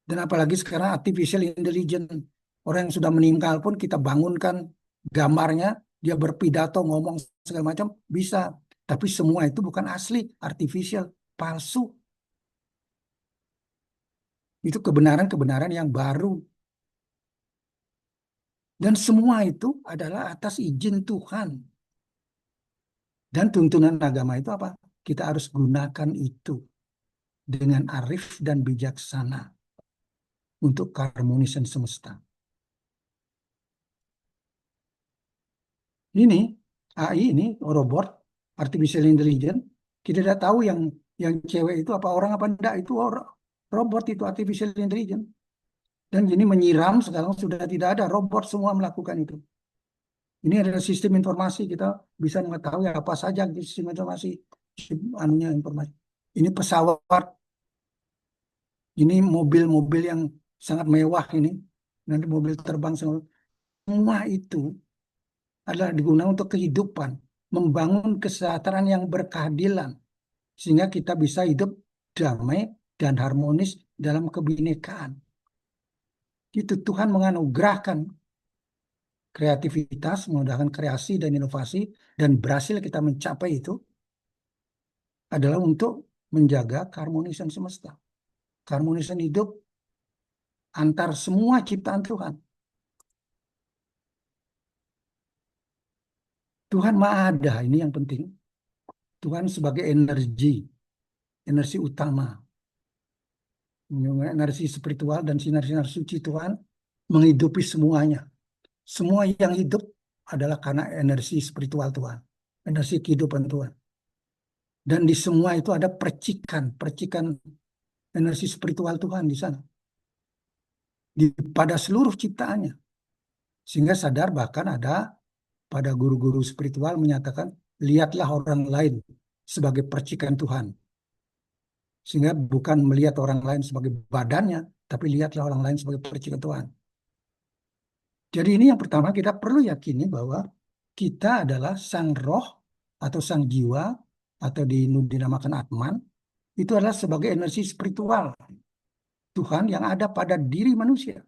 Dan apalagi sekarang artificial intelligence. Orang yang sudah meninggal pun kita bangunkan gambarnya, dia berpidato, ngomong segala macam, bisa. Tapi semua itu bukan asli, artificial, palsu. Itu kebenaran-kebenaran yang baru. Dan semua itu adalah atas izin Tuhan. Dan tuntunan agama itu apa? Kita harus gunakan itu dengan arif dan bijaksana untuk keharmonisan semesta. Ini AI ini robot artificial intelligence, kita tidak tahu yang cewek itu apa orang apa enggak, itu robot, itu artificial intelligence. Dan ini menyiram sekarang sudah tidak ada, robot semua melakukan itu. Ini adalah sistem informasi, kita bisa mengetahui apa saja di sistem informasi, anunya informasi. Ini pesawat, ini mobil-mobil yang sangat mewah ini, nanti mobil terbang semua itu adalah digunakan untuk kehidupan, membangun kesejahteraan yang berkeadilan, sehingga kita bisa hidup damai dan harmonis dalam kebinekaan. Itu Tuhan menganugerahkan kreativitas, memudahkan kreasi dan inovasi, dan berhasil kita mencapai itu adalah untuk menjaga keharmonisan semesta, keharmonisan hidup antar semua ciptaan Tuhan. Tuhan Maha Ada, ini yang penting. Tuhan sebagai energi utama, energi spiritual dan sinar-sinar suci Tuhan menghidupi semuanya. Semua yang hidup adalah karena energi spiritual Tuhan, energi kehidupan Tuhan. Dan di semua itu ada percikan energi spiritual Tuhan di sana. Pada seluruh ciptaannya. Sehingga sadar, bahkan ada pada guru-guru spiritual menyatakan, lihatlah orang lain sebagai percikan Tuhan. Sehingga bukan melihat orang lain sebagai badannya, tapi lihatlah orang lain sebagai percikan Tuhan. Jadi ini yang pertama, kita perlu yakini bahwa kita adalah sang roh atau sang jiwa, atau dinamakan Atman, itu adalah sebagai energi spiritual Tuhan yang ada pada diri manusia.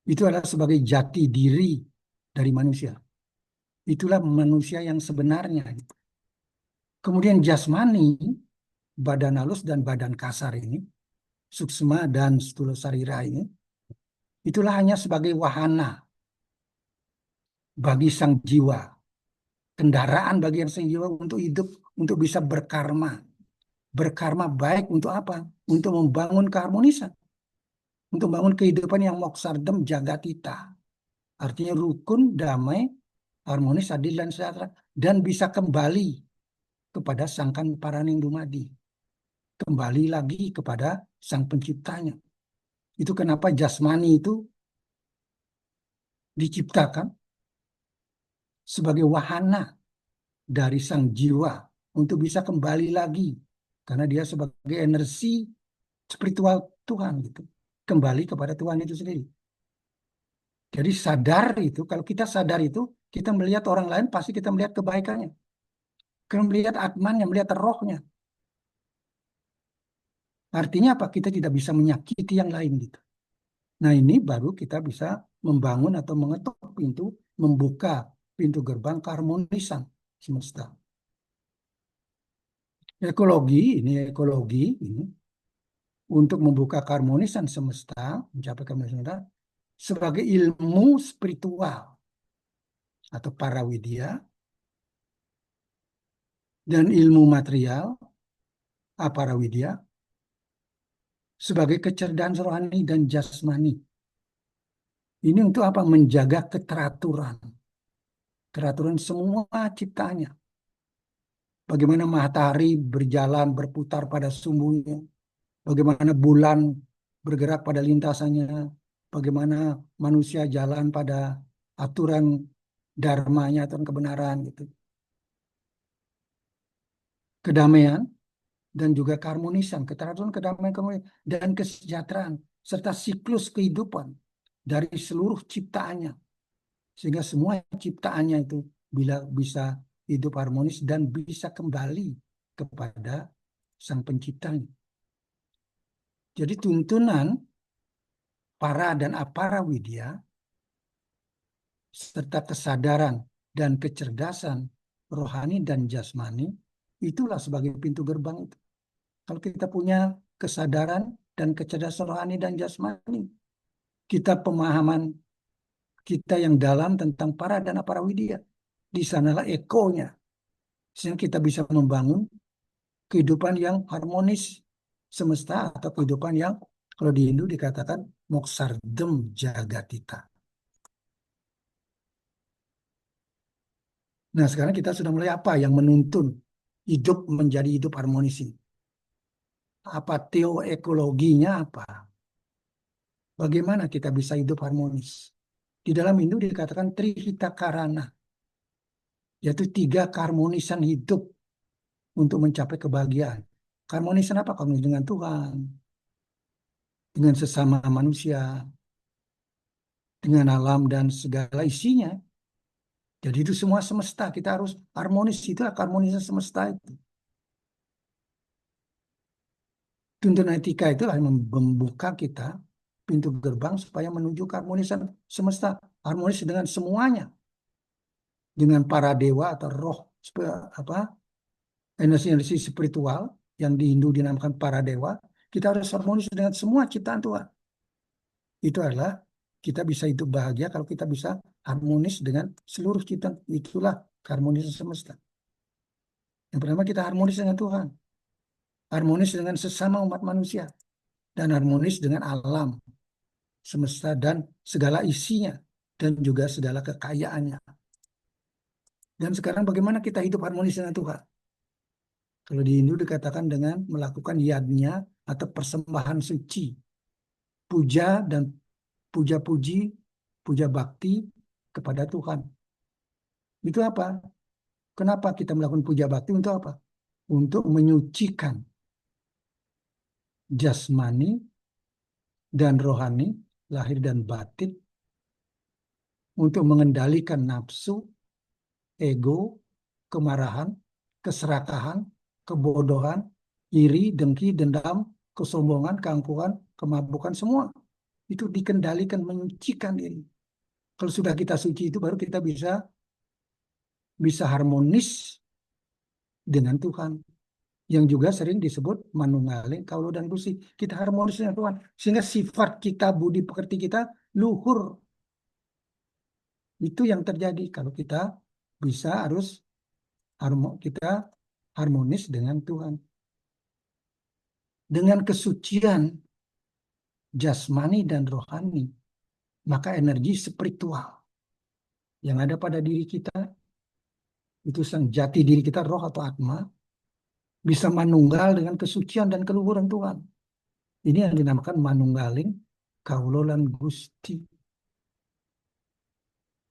Itu adalah sebagai jati diri dari manusia. Itulah manusia yang sebenarnya. Kemudian jasmani, badan halus dan badan kasar ini, suksma dan stula sarira ini, itulah hanya sebagai wahana bagi sang jiwa, kendaraan bagi yang sang jiwa untuk hidup, untuk bisa berkarma. Berkarma baik untuk apa? Untuk membangun keharmonisan. Untuk membangun kehidupan yang moksardem jagatita. Artinya rukun, damai, harmonis, adil, dan sejahtera. Dan bisa kembali kepada Sangkan Paraning Dumadi. Kembali lagi kepada Sang Penciptanya. Itu kenapa jasmani itu diciptakan sebagai wahana dari sang jiwa untuk bisa kembali lagi. Karena dia sebagai energi spiritual Tuhan gitu. Kembali kepada Tuhan itu sendiri. Jadi sadar itu, kalau kita sadar itu, Kita melihat orang lain pasti kita melihat kebaikannya. Kita melihat atmannya, melihat rohnya. Artinya apa? Kita tidak bisa menyakiti yang lain gitu. Nah, ini baru kita bisa membangun atau mengetuk pintu, membuka pintu gerbang keharmonisan semesta. Ekologi ini untuk membuka keharmonisan semesta, mencapai keharmonisan semesta sebagai ilmu spiritual atau parawidya dan ilmu material aparawidya sebagai kecerdasan rohani dan jasmani. Ini untuk apa? Menjaga keteraturan. Keteraturan semua ciptanya. Bagaimana matahari berjalan, berputar pada sumbunya. Bagaimana bulan bergerak pada lintasannya. Bagaimana manusia jalan pada aturan dharmanya, aturan kebenaran. Gitu. Kedamaian dan juga keharmonisan. Keteraturan, kedamaian, dan kesejahteraan. Serta siklus kehidupan dari seluruh ciptaannya. Sehingga semua ciptaannya itu bila bisa hidup harmonis dan bisa kembali kepada Sang Penciptanya. Jadi tuntunan para dan apara widya serta kesadaran dan kecerdasan rohani dan jasmani itulah sebagai pintu gerbang itu. Kalau kita punya kesadaran dan kecerdasan rohani dan jasmani, kita pemahaman kita yang dalam tentang para dan apara widya, di sanalah ekonya. Sehingga kita bisa membangun kehidupan yang harmonis semesta atau kehidupan yang kalau di Hindu dikatakan moksardem jagatita. Nah, sekarang kita sudah mulai apa yang menuntun hidup menjadi hidup harmonis ini? Apa teoekologinya apa? Bagaimana kita bisa hidup harmonis? Di dalam Hindu dikatakan trihita karana, yaitu 3 keharmonisan hidup untuk mencapai kebahagiaan. Keharmonisan apa? Harmonis dengan Tuhan, dengan sesama manusia, dengan alam dan segala isinya. Jadi itu semua semesta, kita harus harmonis, itulah keharmonisan semesta itu. Tuntunan etika itulah yang membuka kita pintu gerbang supaya menuju keharmonisan semesta, harmonis dengan semuanya, dengan para dewa atau roh apa energi-energi spiritual yang di Hindu dinamakan para dewa, kita harus harmonis dengan semua ciptaan Tuhan. Itu adalah kita bisa hidup bahagia kalau kita bisa harmonis dengan seluruh ciptaan. Itulah keharmonisan semesta. Yang pertama kita harmonis dengan Tuhan, harmonis dengan sesama umat manusia, dan harmonis dengan alam semesta dan segala isinya dan juga segala kekayaannya. Dan sekarang bagaimana kita hidup harmonis dengan Tuhan? Kalau di Hindu dikatakan dengan melakukan yadnya atau persembahan suci, puja dan puja puji, puja bakti kepada Tuhan. Itu apa? Kenapa kita melakukan puja bakti? Untuk apa? Untuk menyucikan jasmani dan rohani, lahir dan batin, untuk mengendalikan nafsu, ego, kemarahan, keserakahan, kebodohan, iri, dengki, dendam, kesombongan, keangkuhan, kemabukan, semua. Itu dikendalikan, menyucikan diri. Kalau sudah kita suci itu baru kita bisa harmonis dengan Tuhan. Yang juga sering disebut manunggaling, kaulo dan gusi. Kita harmonis dengan Tuhan. Sehingga sifat kita, budi pekerti kita luhur. Itu yang terjadi kalau kita bisa kita harmonis dengan Tuhan. Dengan kesucian jasmani dan rohani, maka energi spiritual yang ada pada diri kita, itu sang jati diri kita, roh atau atma, bisa manunggal dengan kesucian dan keluhuran Tuhan. Ini yang dinamakan manunggaling kaulolan gusti.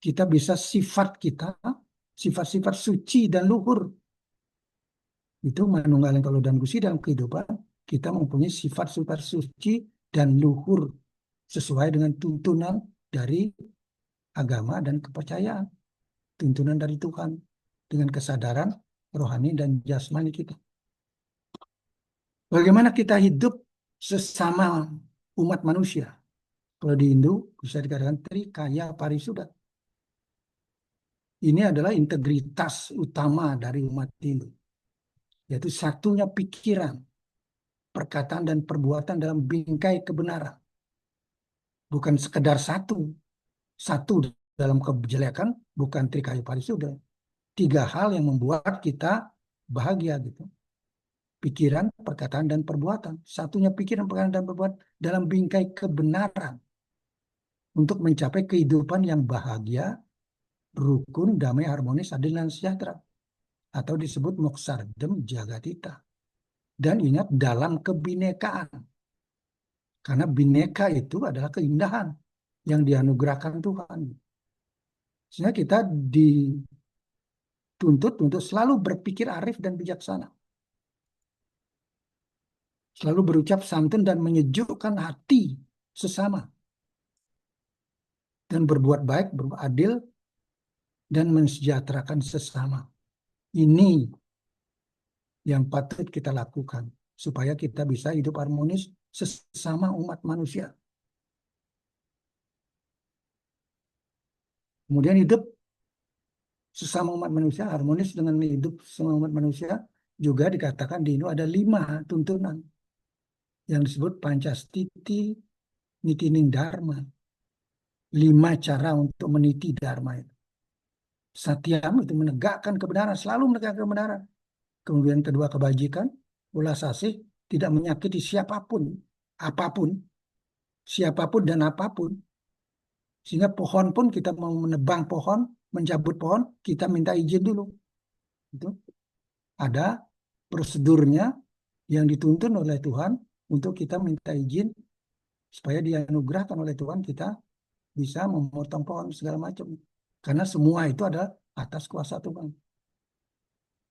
Kita bisa sifat-sifat suci dan luhur. Itu manunggaling kaulolan gusti dalam kehidupan. Kita mempunyai sifat-sifat suci dan luhur sesuai dengan tuntunan dari agama dan kepercayaan. tuntunan dari Tuhan dengan kesadaran rohani dan jasmani kita. Bagaimana kita hidup sesama umat manusia? Kalau di Hindu bisa dikatakan Trikaya Parisuddha. Ini adalah integritas utama dari umat Hindu, yaitu satunya pikiran, perkataan, dan perbuatan dalam bingkai kebenaran. Bukan sekedar satu dalam kejelekan, bukan Trikaya Parisuddha. 3 hal yang membuat kita bahagia gitu. Pikiran, perkataan, dan perbuatan. Satunya pikiran, perkataan, dan perbuatan dalam bingkai kebenaran untuk mencapai kehidupan yang bahagia, rukun, damai, harmonis, adil, dan sejahtera. Atau disebut Moksardam Jagatita. Dan ingat dalam kebinekaan. Karena bineka itu adalah keindahan yang dianugerahkan Tuhan. Sehingga kita dituntut untuk selalu berpikir arif dan bijaksana. Selalu berucap santun dan menyejukkan hati sesama. Dan berbuat baik, berbuat adil, dan mensejahterakan sesama. Ini yang patut kita lakukan supaya kita bisa hidup harmonis sesama umat manusia. Kemudian hidup sesama umat manusia, harmonis dengan hidup sesama umat manusia, juga dikatakan di Hindu ada 5 tuntunan yang disebut Pancastiti Nitining Dharma. 5 cara untuk meniti Dharma itu. Satyam itu menegakkan kebenaran, selalu menegakkan kebenaran. Kemudian kedua kebajikan, ulas asih, tidak menyakiti siapapun, apapun, siapapun dan apapun. Sehingga pohon pun kita mau menebang pohon, mencabut pohon, kita minta izin dulu. Itu ada prosedurnya yang dituntun oleh Tuhan untuk kita minta izin supaya dianugerahkan oleh Tuhan kita bisa memotong pohon segala macam. Karena semua itu adalah atas kuasa Tuhan.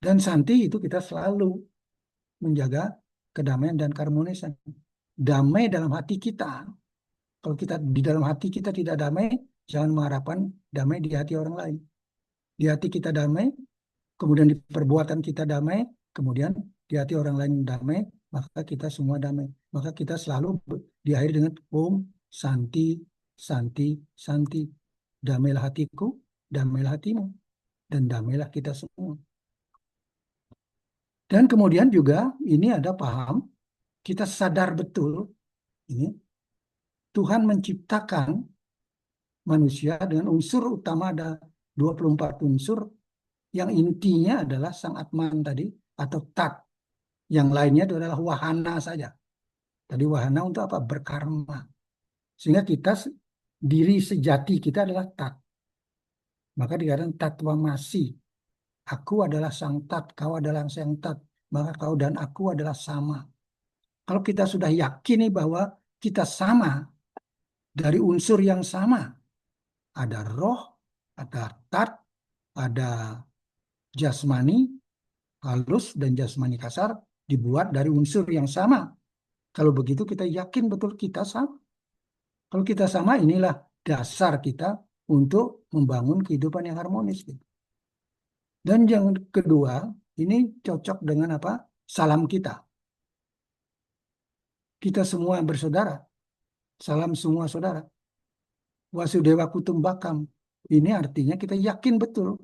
Dan santi itu kita selalu menjaga kedamaian dan keharmonisan. Damai dalam hati kita. Kalau kita di dalam hati kita tidak damai, jangan mengharapkan damai di hati orang lain. Di hati kita damai, kemudian di perbuatan kita damai, kemudian di hati orang lain damai, maka kita semua damai. Maka kita selalu diakhiri dengan Om Santi, Santi, Santi. Damailah hatiku, damailah hatimu, dan damailah kita semua. Dan kemudian juga ini ada paham, kita sadar betul ini Tuhan menciptakan manusia dengan unsur utama ada 24 unsur yang intinya adalah sang Atman tadi atau Tat. Yang lainnya itu adalah wahana saja. Tadi wahana untuk apa? Berkarma. Sehingga kita diri sejati kita adalah Tat. Maka dikatakan Tatwamasi. Aku adalah sang Tat, kau adalah sang Tat. Maka kau dan aku adalah sama. Kalau kita sudah yakini bahwa kita sama dari unsur yang sama, ada roh, ada tat, ada jasmani halus dan jasmani kasar dibuat dari unsur yang sama. Kalau begitu kita yakin betul kita sama. Kalau kita sama, inilah dasar kita untuk membangun kehidupan yang harmonis. Dan yang kedua, ini cocok dengan apa? Salam kita. Kita semua bersaudara. Salam semua saudara. Wasudewa Kutumbakam. Ini artinya kita yakin betul.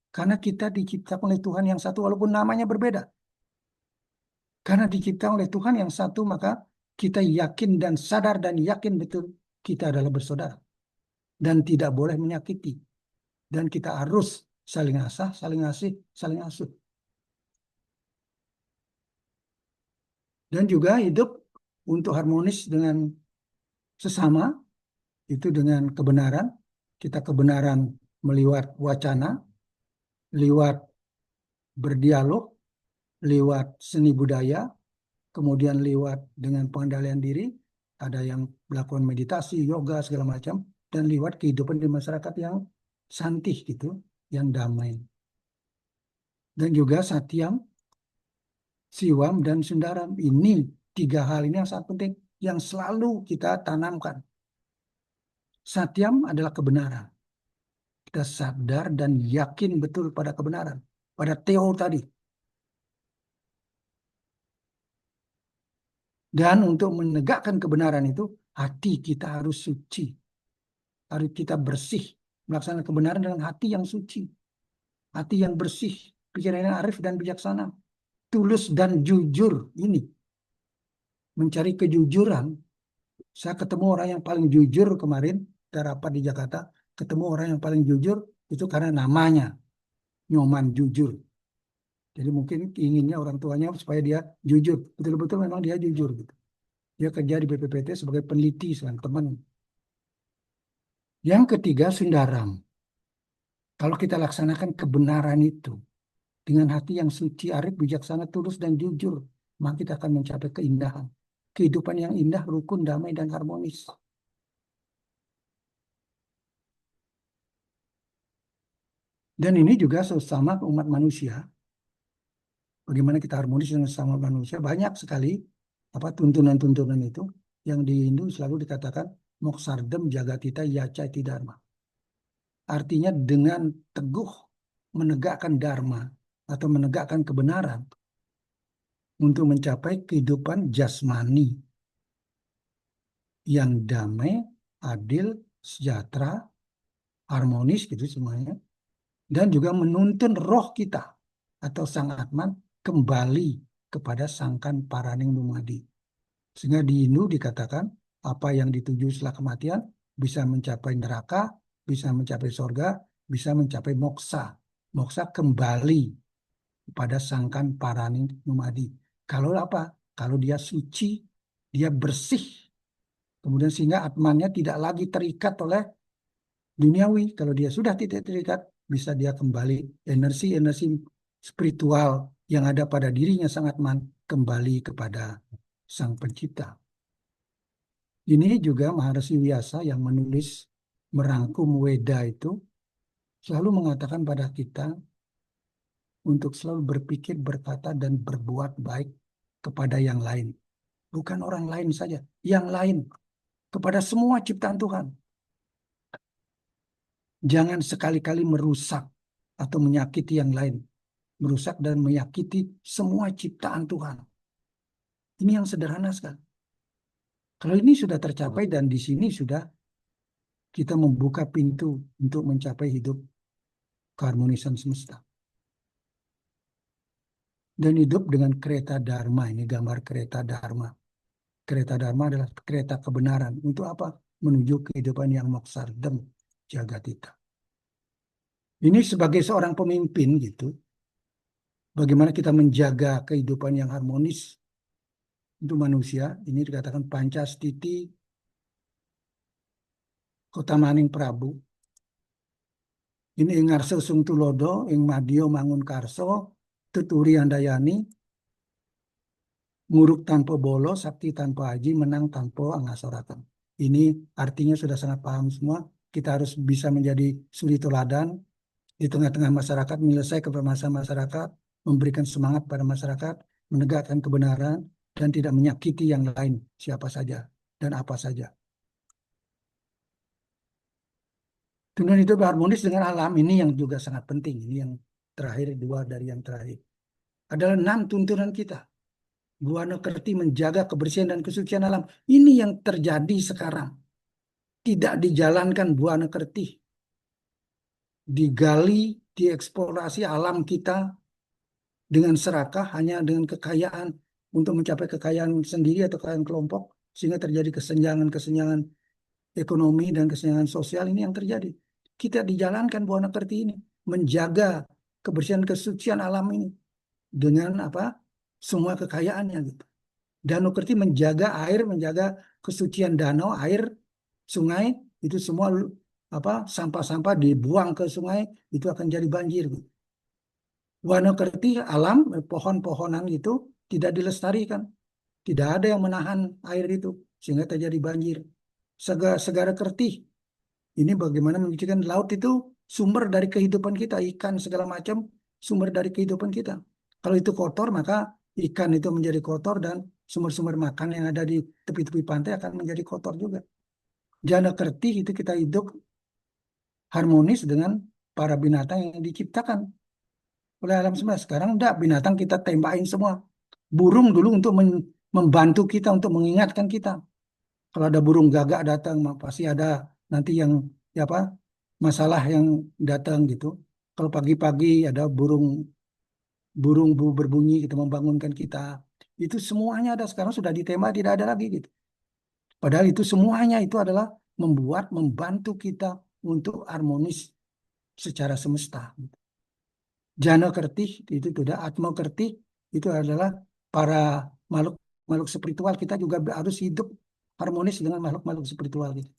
Karena kita diciptakan oleh Tuhan yang satu walaupun namanya berbeda. Karena diciptakan oleh Tuhan yang satu maka kita yakin dan sadar dan yakin betul kita adalah bersaudara. Dan tidak boleh menyakiti. Dan kita harus saling asah, saling asih, saling asuh. Dan juga hidup untuk harmonis dengan sesama, itu dengan kebenaran. Kita kebenaran meliwat wacana, lewat berdialog, lewat seni budaya, kemudian lewat dengan pengendalian diri, ada yang melakukan meditasi, yoga, segala macam, dan lewat kehidupan di masyarakat yang santih gitu, yang damai. Dan juga satyam, siwam, dan sundaram. Ini 3 hal ini yang sangat penting, yang selalu kita tanamkan. Satyam adalah kebenaran. Kita sadar dan yakin betul pada kebenaran, pada Theo tadi. Dan untuk menegakkan kebenaran itu, hati kita harus suci. Harus kita bersih. Melaksanakan kebenaran dengan hati yang suci. Hati yang bersih. Pikiran yang arif dan bijaksana. Tulus dan jujur. Ini. Mencari kejujuran. Saya ketemu orang yang paling jujur kemarin. Kita rapat di Jakarta. Ketemu orang yang paling jujur. Itu karena namanya. Nyoman jujur. Jadi mungkin inginnya orang tuanya supaya dia jujur. Betul-betul memang dia jujur gitu. Dia kerja di BPPT sebagai peneliti dengan teman. Yang ketiga, Sundaram. Kalau kita laksanakan kebenaran itu dengan hati yang suci, arif, bijaksana, tulus, dan jujur, maka kita akan mencapai keindahan. Kehidupan yang indah, rukun, damai, dan harmonis. Dan ini juga sesama umat manusia. Bagaimana kita harmonis dengan sesama manusia. Banyak sekali tuntunan-tuntunan itu yang di Hindu selalu dikatakan moksardam jagatita yaca iti dharma. Artinya dengan teguh menegakkan dharma atau menegakkan kebenaran untuk mencapai kehidupan jasmani yang damai, adil, sejahtera, harmonis gitu semuanya. Dan juga menuntun roh kita atau sang Atman kembali kepada sangkan paraning dumadi. Sehingga di Hindu dikatakan apa yang dituju setelah kematian bisa mencapai neraka, bisa mencapai surga, bisa mencapai moksa. Moksa kembali kepada sangkan paraning dumadi. Kalau apa? Kalau dia suci, dia bersih. Kemudian sehingga atmannya tidak lagi terikat oleh duniawi. Kalau dia sudah tidak terikat, bisa dia kembali energi-energi spiritual yang ada pada dirinya sang atman kembali kepada sang pencipta. Ini juga Maharshi Vyasa yang menulis merangkum Weda itu selalu mengatakan pada kita untuk selalu berpikir, berkata, dan berbuat baik kepada yang lain. Bukan orang lain saja, yang lain. Kepada semua ciptaan Tuhan. Jangan sekali-kali merusak atau menyakiti yang lain. Merusak dan menyakiti semua ciptaan Tuhan. Ini yang sederhana sekali. Kalau ini sudah tercapai dan di sini sudah kita membuka pintu untuk mencapai hidup keharmonisan semesta. Dan hidup dengan kereta dharma, ini gambar kereta dharma. Kereta dharma adalah kereta kebenaran. Untuk apa? Menuju kehidupan yang moksardam jagatita. Ini sebagai seorang pemimpin gitu. Bagaimana kita menjaga kehidupan yang harmonis untuk manusia. Ini dikatakan Pancastiti Kotamaning Prabu. Ini ing ngarsa sung tulodo, ing madya mangun karso, tuturi handayani, nguruk tanpa bolo, sakti tanpa haji, menang tanpa angasorakan. Ini artinya sudah sangat paham semua. Kita harus bisa menjadi suri teladan di tengah-tengah masyarakat, menyelesaikan permasalahan masyarakat, memberikan semangat pada masyarakat, menegakkan kebenaran, dan tidak menyakiti yang lain, siapa saja dan apa saja. Tujuan hidup harmonis dengan alam ini yang juga sangat penting. Ini yang terakhir, dua dari yang terakhir. Adalah 6 tuntunan kita. Buana Kerti menjaga kebersihan dan kesucian alam. Ini yang terjadi sekarang. Tidak dijalankan Buana Kerti. Digali, dieksplorasi alam kita dengan serakah, hanya dengan kekayaan untuk mencapai kekayaan sendiri atau kekayaan kelompok. Sehingga terjadi kesenjangan-kesenjangan ekonomi dan kesenjangan sosial ini yang terjadi. Kita dijalankan Buana Kerti ini. Menjaga kebersihan kesucian alam ini. Dengan apa? Semua kekayaannya gitu. Danau Kerti menjaga air, menjaga kesucian danau, air, sungai, itu semua apa sampah-sampah dibuang ke sungai, itu akan jadi banjir. Gitu. Wanakerti alam, pohon-pohonan itu tidak dilestarikan. Tidak ada yang menahan air itu, sehingga terjadi banjir. Segara Kerti, ini bagaimana menunjukkan laut itu sumber dari kehidupan kita, ikan segala macam sumber dari kehidupan kita. Kalau itu kotor, maka ikan itu menjadi kotor dan sumber-sumber makan yang ada di tepi-tepi pantai akan menjadi kotor juga. Jana Kerti itu kita hidup harmonis dengan para binatang yang diciptakan oleh alam semesta. Sekarang enggak, binatang kita tembakin semua. Burung dulu untuk membantu kita, untuk mengingatkan kita. Kalau ada burung gagak datang, pasti ada nanti yang ya apa masalah yang datang gitu. Kalau pagi-pagi ada burung burung berbunyi gitu membangunkan kita. Itu semuanya ada sekarang sudah ditembak tidak ada lagi gitu. Padahal itu semuanya itu adalah membantu kita untuk harmonis secara semesta. Jana kertih itu sudah atma kertih itu adalah para makhluk makhluk spiritual kita juga harus hidup harmonis dengan makhluk-makhluk spiritual gitu.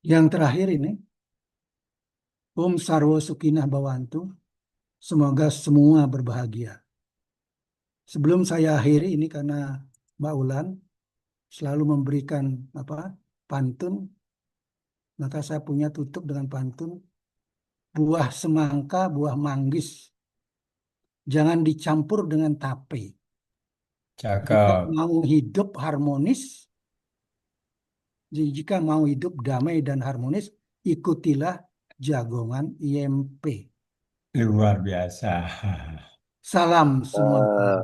Yang terakhir ini Om Sarwo Sukinah Bawantu, semoga semua berbahagia. Sebelum saya akhiri ini karena Mbak Ulan selalu memberikan apa pantun, maka saya punya tutup dengan pantun buah semangka, buah manggis, jangan dicampur dengan tape. Jika
Cakep.
mau hidup harmonis, jika mau hidup damai dan harmonis, ikutilah jagongan IMP.
Luar biasa.
Salam semua.
Eh,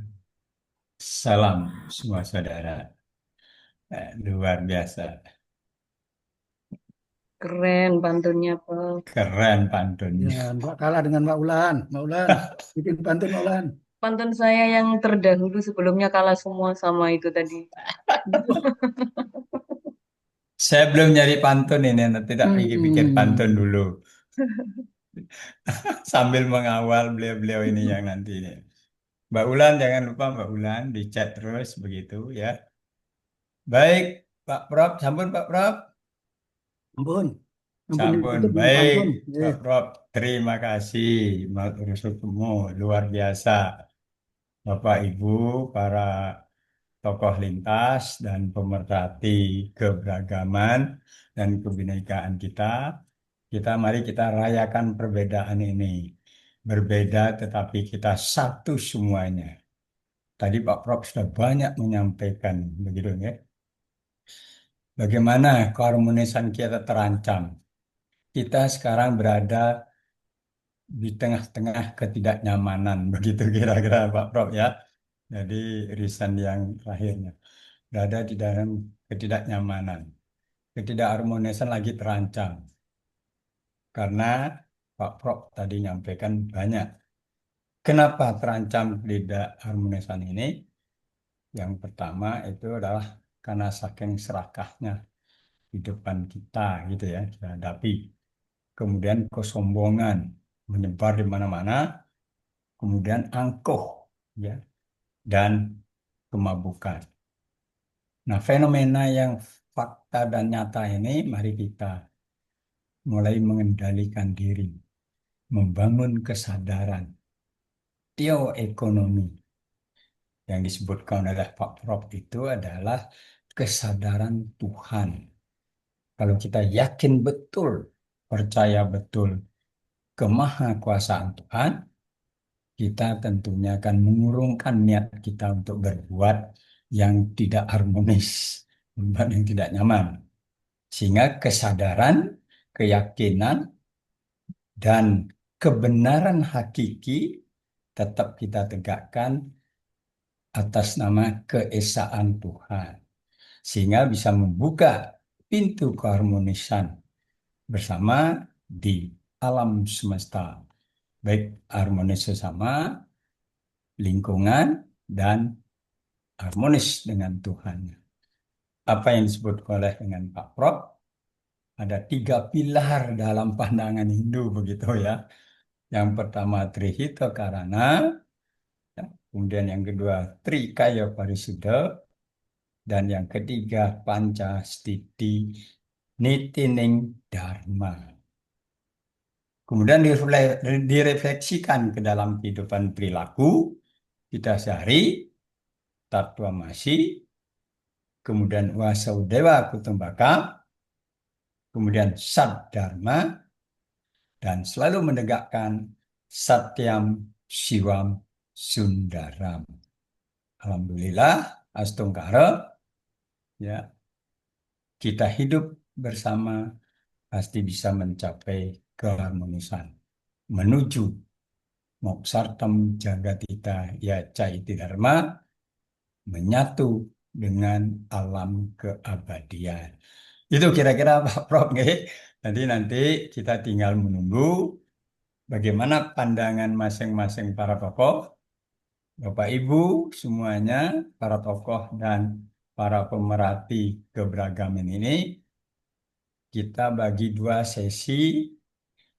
Salam semua saudara. Luar biasa.
Keren pantunnya, Pak.
Keren
Ya,
pantunnya.
Mbak kalah dengan Mbak Ulan. Mbak Ulan, bikin pantun Mbak Ulan.
Pantun saya yang terdahulu sebelumnya kalah semua sama itu tadi.
Saya belum nyari pantun ini, nanti tak pikir-pikir pantun
Hmm.
dulu. Sambil mengawal beliau-beliau ini yang nanti ini. Mbak Ulan, jangan lupa Mbak Ulan di chat terus begitu ya. Baik, Pak Prof, sampun Pak Prof.
Ampun, ampun
Sampun,
ditutup dengan
baik
pantun.
Pak Prof. Terima kasih, Matur Sukumo, luar biasa. Bapak Ibu, para tokoh lintas dan pemerhati keberagaman dan kebinekaan kita. Mari kita rayakan perbedaan ini. Berbeda tetapi kita satu semuanya. Tadi Pak Prof sudah banyak menyampaikan begitu ya. Bagaimana keharmonisan kita terancam. Kita sekarang berada di tengah-tengah ketidaknyamanan, begitu kira-kira Pak Prof ya. Jadi irisan yang terakhirnya berada di dalam ketidaknyamanan. Ketidakharmonisan lagi terancam karena Pak Prof tadi nyampaikan banyak. Kenapa terancam ketidakharmonisan ini? Yang pertama itu adalah karena saking serakahnya kehidupan kita gitu ya kita hadapi. Kemudian kesombongan menyebar di mana-mana, kemudian angkuh ya dan kemabukan. Nah, fenomena yang fakta dan nyata ini mari kita mulai mengendalikan diri, membangun kesadaran teoekonomi yang disebutkan oleh Pak Prof itu adalah kesadaran Tuhan. Kalau kita yakin betul, percaya betul kemahakuasaan Tuhan, kita tentunya akan mengurungkan niat kita untuk berbuat yang tidak harmonis, membuat yang tidak nyaman. Sehingga kesadaran, keyakinan, dan kebenaran hakiki tetap kita tegakkan atas nama keesaan Tuhan. Sehingga bisa membuka pintu keharmonisan bersama di alam semesta. Baik harmonis sesama, lingkungan, dan harmonis dengan Tuhan. Apa yang disebut oleh dengan Pak Prof, ada 3 pilar dalam pandangan Hindu begitu ya. Yang pertama Trihita Karana, ya. Kemudian yang kedua Trikaya Parisuddha, dan yang ketiga Pancastiti Nitining Dharma. Kemudian direfleksikan ke dalam kehidupan perilaku kita sehari, Tatwamasi, kemudian Wasaudewa Kutumbaka, kemudian Saddharma, dan selalu menegakkan Satyam Siwam Sundaram. Alhamdulillah, Astungkara, ya, kita hidup bersama pasti bisa mencapai keharmonisan. Menuju moksartam jagatita ya caiti dharma, menyatu dengan alam keabadian. Itu kira-kira Pak Prof. Nggih. Nanti kita tinggal menunggu bagaimana pandangan masing-masing para tokoh, Bapak Ibu semuanya, para tokoh dan para pemerhati keberagaman ini. Kita bagi dua sesi.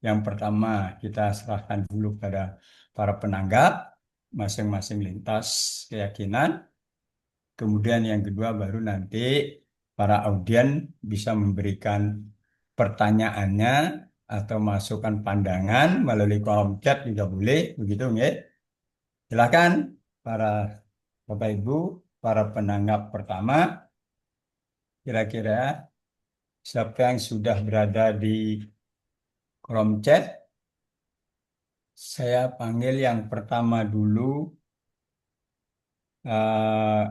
Yang pertama kita serahkan dulu pada para penanggap masing-masing lintas keyakinan. Kemudian yang kedua baru nanti para audien bisa memberikan pertanyaannya atau masukan pandangan melalui kolom chat juga boleh, begitu nggih. Silakan para Bapak Ibu, para penanggap pertama, kira-kira siapa yang sudah berada di kolom chat? Saya panggil yang pertama dulu eh,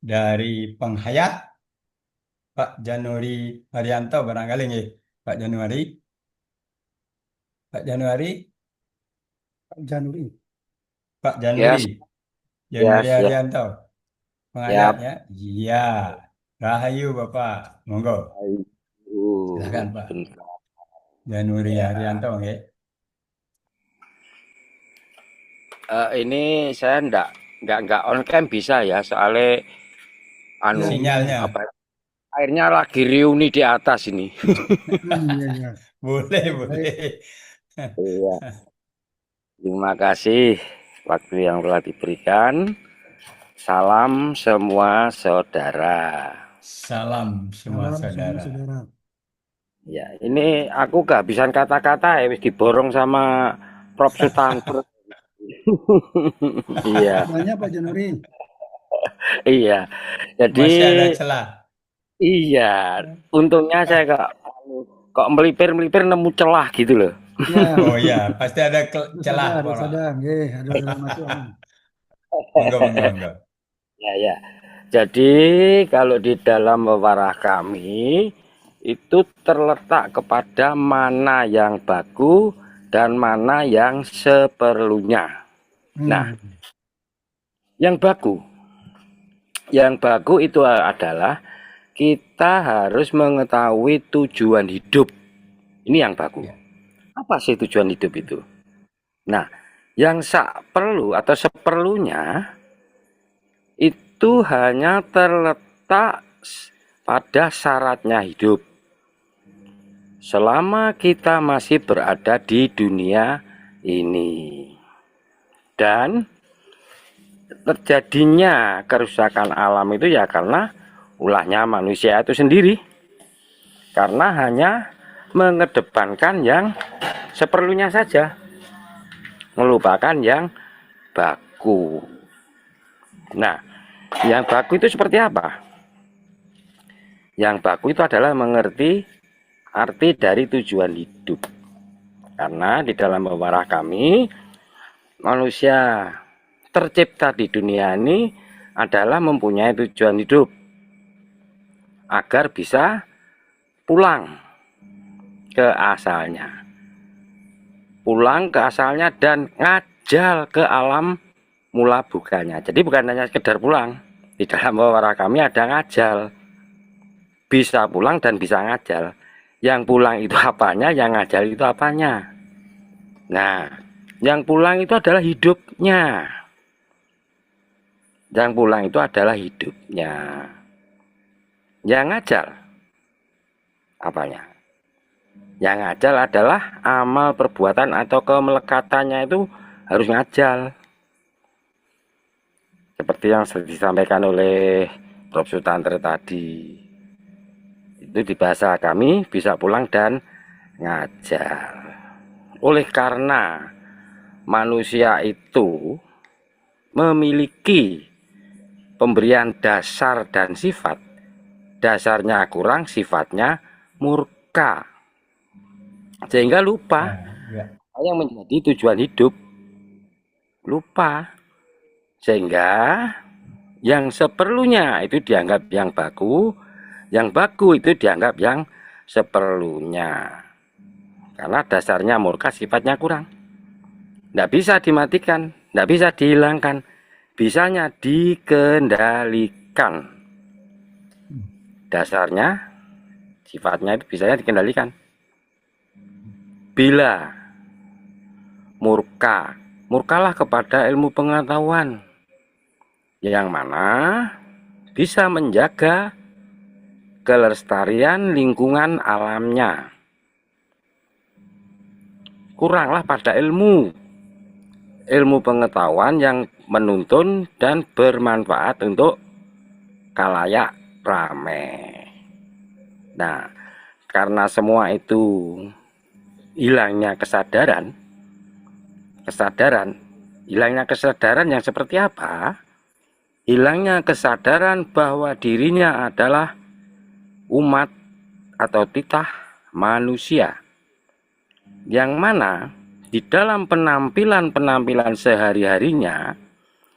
dari Penghayat, Pak Januari Haryanto barangkali nggih. Pak Januari, Pak Januari,
Januri.
Pak
Ya,
Januari,
ya,
Januari
siap,
Haryanto, Penghayat
siap.
ya. Iya, Rahayu Bapak, monggo. Silakan Pak
Sebentar.
Januari
Ya.
Haryanto nggih.
Ini saya enggak on cam bisa ya, soalnya
Ya,
Sinyalnya
airnya lagi reuni di atas ini.
ya.
boleh,
Baik.
boleh.
Iya. Terima kasih waktu yang telah diberikan. Salam semua saudara.
Salam semua
Salam semua
saudara.
saudara.
Ya, ini aku kehabisan kata-kata ya, wis diborong sama Prof Sutanto. Iya,
Banyak Pak Januri.
iya. Jadi
Masih ada celah.
iya, untungnya saya kok melipir-melipir nemu celah gitu loh.
Ya,
Oh ya, pasti ada celah,
harus
Pak.
ada, nggih, harus masuk.
Monggo, monggo, monggo.
Ya, ya. Jadi kalau di dalam wewarah kami itu terletak kepada mana yang baku dan mana yang seperlunya. Nah, yang baku itu adalah kita harus mengetahui tujuan hidup. Ini yang baku.
Ya.
Apa sih tujuan hidup itu? Nah, yang perlu atau seperlunya itu hanya terletak pada syaratnya hidup. Selama kita masih berada di dunia ini. Dan terjadinya kerusakan alam itu ya karena ulahnya manusia itu sendiri. Karena hanya mengedepankan yang seperlunya saja, melupakan yang baku. Nah, yang baku itu seperti apa? Yang baku itu adalah mengerti arti dari tujuan hidup. Karena di dalam wewarah kami, manusia tercipta di dunia ini adalah mempunyai tujuan hidup agar bisa pulang ke asalnya. Pulang ke asalnya dan ngajal ke alam mula bukanya. Jadi bukan hanya sekedar pulang. Di dalam wewarah kami ada ngajal. Bisa pulang dan bisa ngajal. Yang pulang itu apanya, yang ngajal itu apanya. Nah, yang pulang itu adalah hidupnya. Yang pulang itu adalah hidupnya. Yang ngajal apanya? Yang ngajal adalah amal perbuatan atau kemelekatannya itu harus ngajal. Seperti yang disampaikan oleh Prof Sutanto tadi. Itu di bahasa kami bisa pulang dan ngajar. Oleh karena manusia itu memiliki pemberian dasar dan sifat. Dasarnya kurang, sifatnya murka. Sehingga lupa yang menjadi tujuan hidup. Lupa. Sehingga yang seperlunya itu dianggap yang baku itu dianggap yang seperlunya. Karena dasarnya murka sifatnya kurang. Tidak bisa dimatikan, tidak bisa dihilangkan, bisanya dikendalikan. Dasarnya, sifatnya itu bisanya dikendalikan. Bila murka, murkalah kepada ilmu pengetahuan, yang mana bisa menjaga kelestarian lingkungan alamnya. Kuranglah pada ilmu pengetahuan yang menuntun dan bermanfaat untuk khalayak ramai. Nah, karena semua itu hilangnya hilangnya kesadaran yang seperti apa? Hilangnya kesadaran bahwa dirinya adalah umat atau titah manusia, yang mana di dalam penampilan sehari-harinya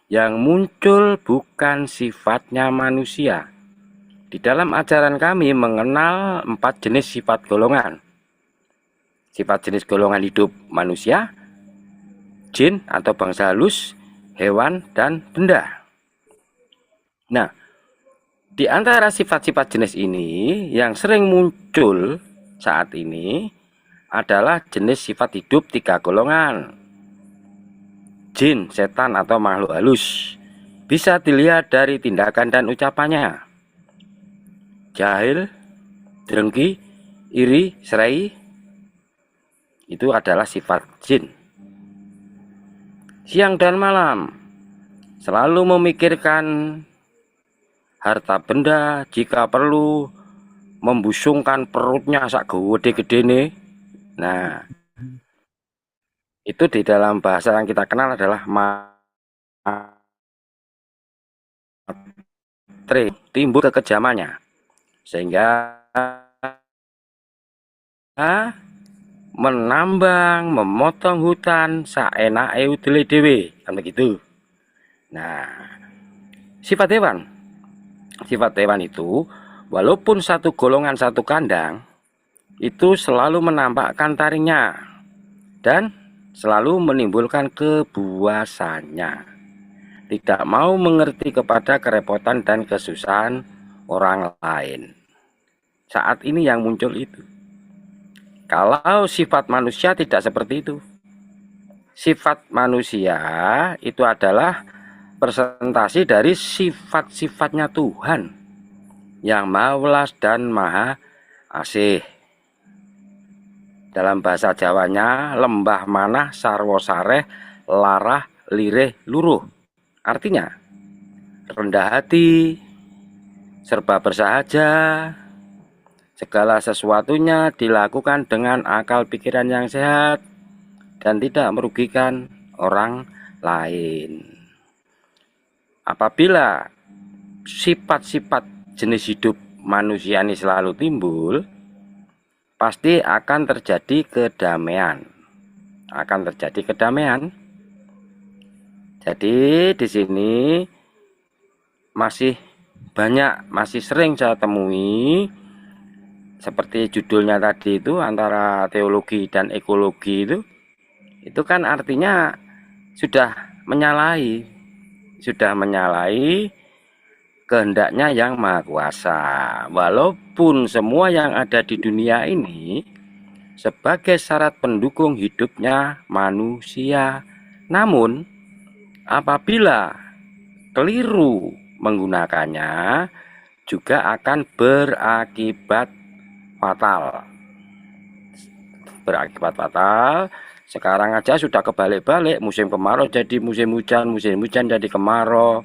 yang muncul bukan sifatnya manusia. Di dalam ajaran kami mengenal 4 jenis sifat golongan. Sifat jenis golongan hidup manusia, jin atau bangsa halus, hewan, dan benda. Nah, di antara sifat-sifat jenis ini yang sering muncul saat ini adalah jenis sifat hidup 3 golongan. Jin, setan, atau makhluk halus. Bisa dilihat dari tindakan dan ucapannya. Jahil, drengki, iri, serai, itu adalah sifat jin. Siang dan malam selalu memikirkan harta benda, jika perlu membusungkan perutnya sak gede-gedene. Nah, itu di dalam bahasa yang kita kenal adalah matre, timbul kekejamannya, sehingga menambang, memotong hutan saenake udele dhewe, kan begitu. Nah, sifat hewan itu walaupun satu golongan satu kandang, itu selalu menampakkan taringnya dan selalu menimbulkan kebuasannya. Tidak mau mengerti kepada kerepotan dan kesusahan orang lain. Saat ini yang muncul itu. Kalau sifat manusia tidak seperti itu. Sifat manusia itu adalah presentasi dari sifat-sifatnya Tuhan yang Maha Welas dan Maha Asih. Dalam bahasa Jawanya, lembah manah sarwo sareh larah lirih luruh. Artinya, rendah hati, serba bersahaja, segala sesuatunya dilakukan dengan akal pikiran yang sehat dan tidak merugikan orang lain. Apabila sifat-sifat jenis hidup manusia ini selalu timbul, pasti akan terjadi kedamaian. Jadi di sini masih sering saya temui seperti judulnya tadi itu, antara teologi dan ekologi itu kan artinya sudah menyalahi kehendaknya yang Maha Kuasa. Walaupun semua yang ada di dunia ini sebagai syarat pendukung hidupnya manusia, namun apabila keliru menggunakannya juga akan berakibat fatal. Sekarang aja sudah kebalik-balik, musim kemarau jadi musim hujan jadi kemarau.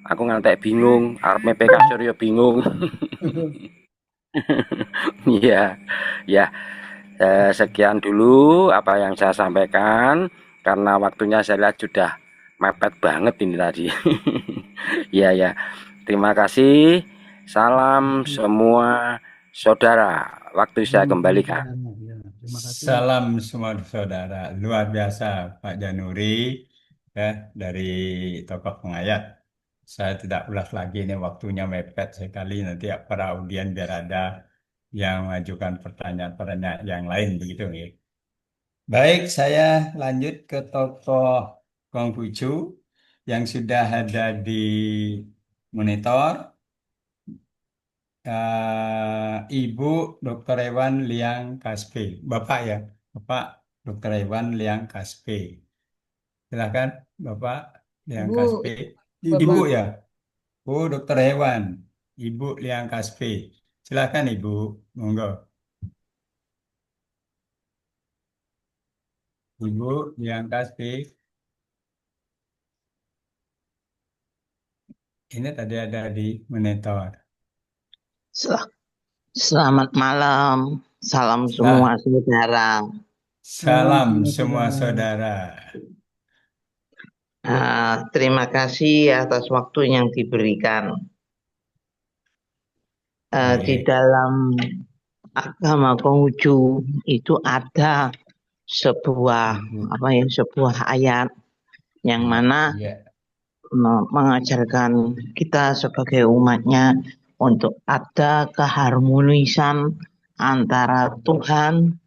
Aku ngantek bingung, arep mepe kasur ya bingung. Iya, ya. Sekian dulu apa yang saya sampaikan, karena waktunya saya lihat sudah mepet banget ini tadi. Ya. Terima kasih. Salam semua saudara. Waktu saya kembalikan.
Terima kasih.
Salam semua saudara. Luar biasa Pak Januri ya, dari tokoh pengayat. Saya tidak ulas lagi, ini waktunya mepet sekali, nanti para audien biar ada yang mengajukan pertanyaan-pertanyaan yang lain begitu ya. Baik, saya lanjut ke tokoh Konghucu yang sudah ada di monitor. Ibu Dr. Ewan Liang Kaspe. Bapak ya, Bapak Dr. Ewan Liang Kaspe. Silakan, Bapak Liang
Ibu,
Kaspe.
Ibu,
Ibu
Bapak.
ya, Bu Dr. Hewan, Ibu Liang Kaspe. Silakan Ibu, monggo. Ibu Liang Kaspe. Ini tadi ada di monitor.
Selamat malam, salam semua
Nah,
saudara.
salam
salam semua
saudara.
saudara.
Terima kasih atas waktu yang diberikan. Di
Baik.
dalam agama Konghucu itu ada sebuah
Ibu.
sebuah ayat yang
Ya,
mana
ya.
mengajarkan kita sebagai umatnya untuk ada keharmonisan antara Tuhan,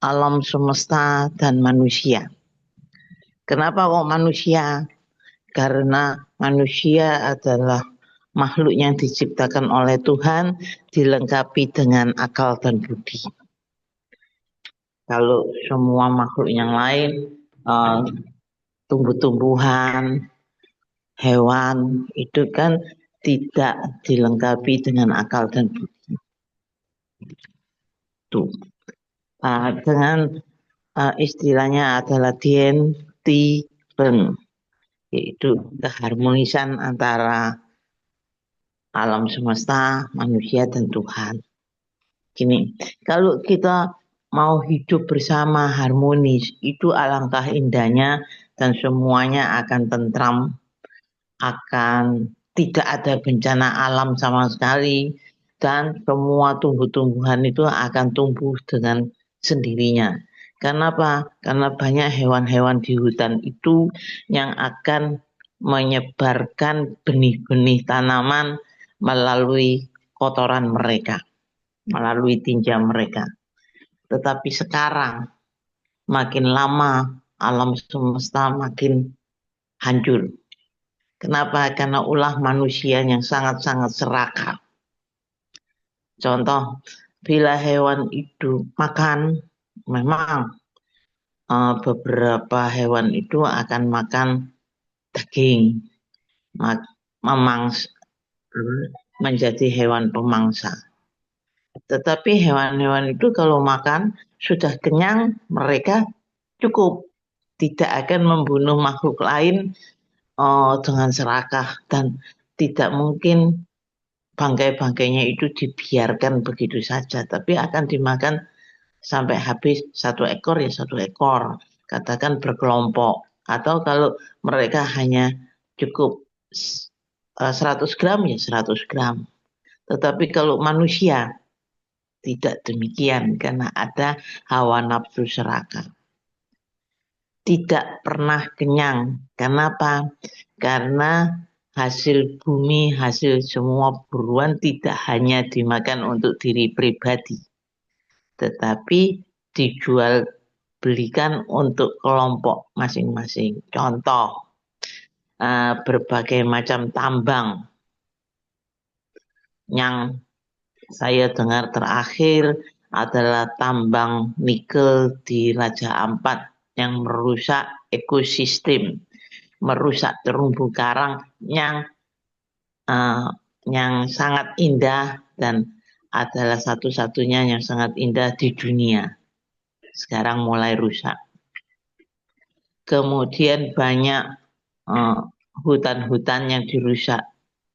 alam semesta, dan manusia. Kenapa kok manusia? Karena manusia adalah makhluk yang diciptakan oleh Tuhan, dilengkapi dengan akal dan budi. Kalau semua makhluk yang lain, tumbuh-tumbuhan, hewan, itu kan tidak dilengkapi dengan akal dan budi. Tuh. Dengan istilahnya adalah Dien Ti Ren, yaitu keharmonisan antara alam semesta, manusia, dan Tuhan. Gini, kalau kita mau hidup bersama harmonis, itu alangkah indahnya dan semuanya akan tentram, akan tidak ada bencana alam sama sekali, dan semua tumbuh-tumbuhan itu akan tumbuh dengan sendirinya. Kenapa? Karena banyak hewan-hewan di hutan itu yang akan menyebarkan benih-benih tanaman melalui kotoran mereka, melalui tinja mereka. Tetapi sekarang makin lama alam semesta makin hancur. Kenapa? Karena ulah manusia yang sangat-sangat serakah. Contoh, bila hewan itu makan, memang beberapa hewan itu akan makan daging, menjadi hewan pemangsa. Tetapi hewan-hewan itu kalau makan sudah kenyang, mereka cukup. Tidak akan membunuh makhluk lain dengan serakah, dan tidak mungkin bangkai-bangkainya itu dibiarkan begitu saja, tapi akan dimakan sampai habis, satu ekor ya satu ekor, katakan berkelompok. Atau kalau mereka hanya cukup 100 gram ya 100 gram. Tetapi kalau manusia tidak demikian, karena ada hawa nafsu serakah. Tidak pernah kenyang. Kenapa? Karena hasil bumi, hasil semua buruan tidak hanya dimakan untuk diri pribadi, tetapi dijual belikan untuk kelompok masing-masing. Contoh, berbagai macam tambang yang saya dengar terakhir adalah tambang nikel di Raja Ampat yang merusak ekosistem, merusak terumbu karang yang sangat indah dan adalah satu-satunya yang sangat indah di dunia. Sekarang mulai rusak. Kemudian banyak hutan-hutan yang dirusak.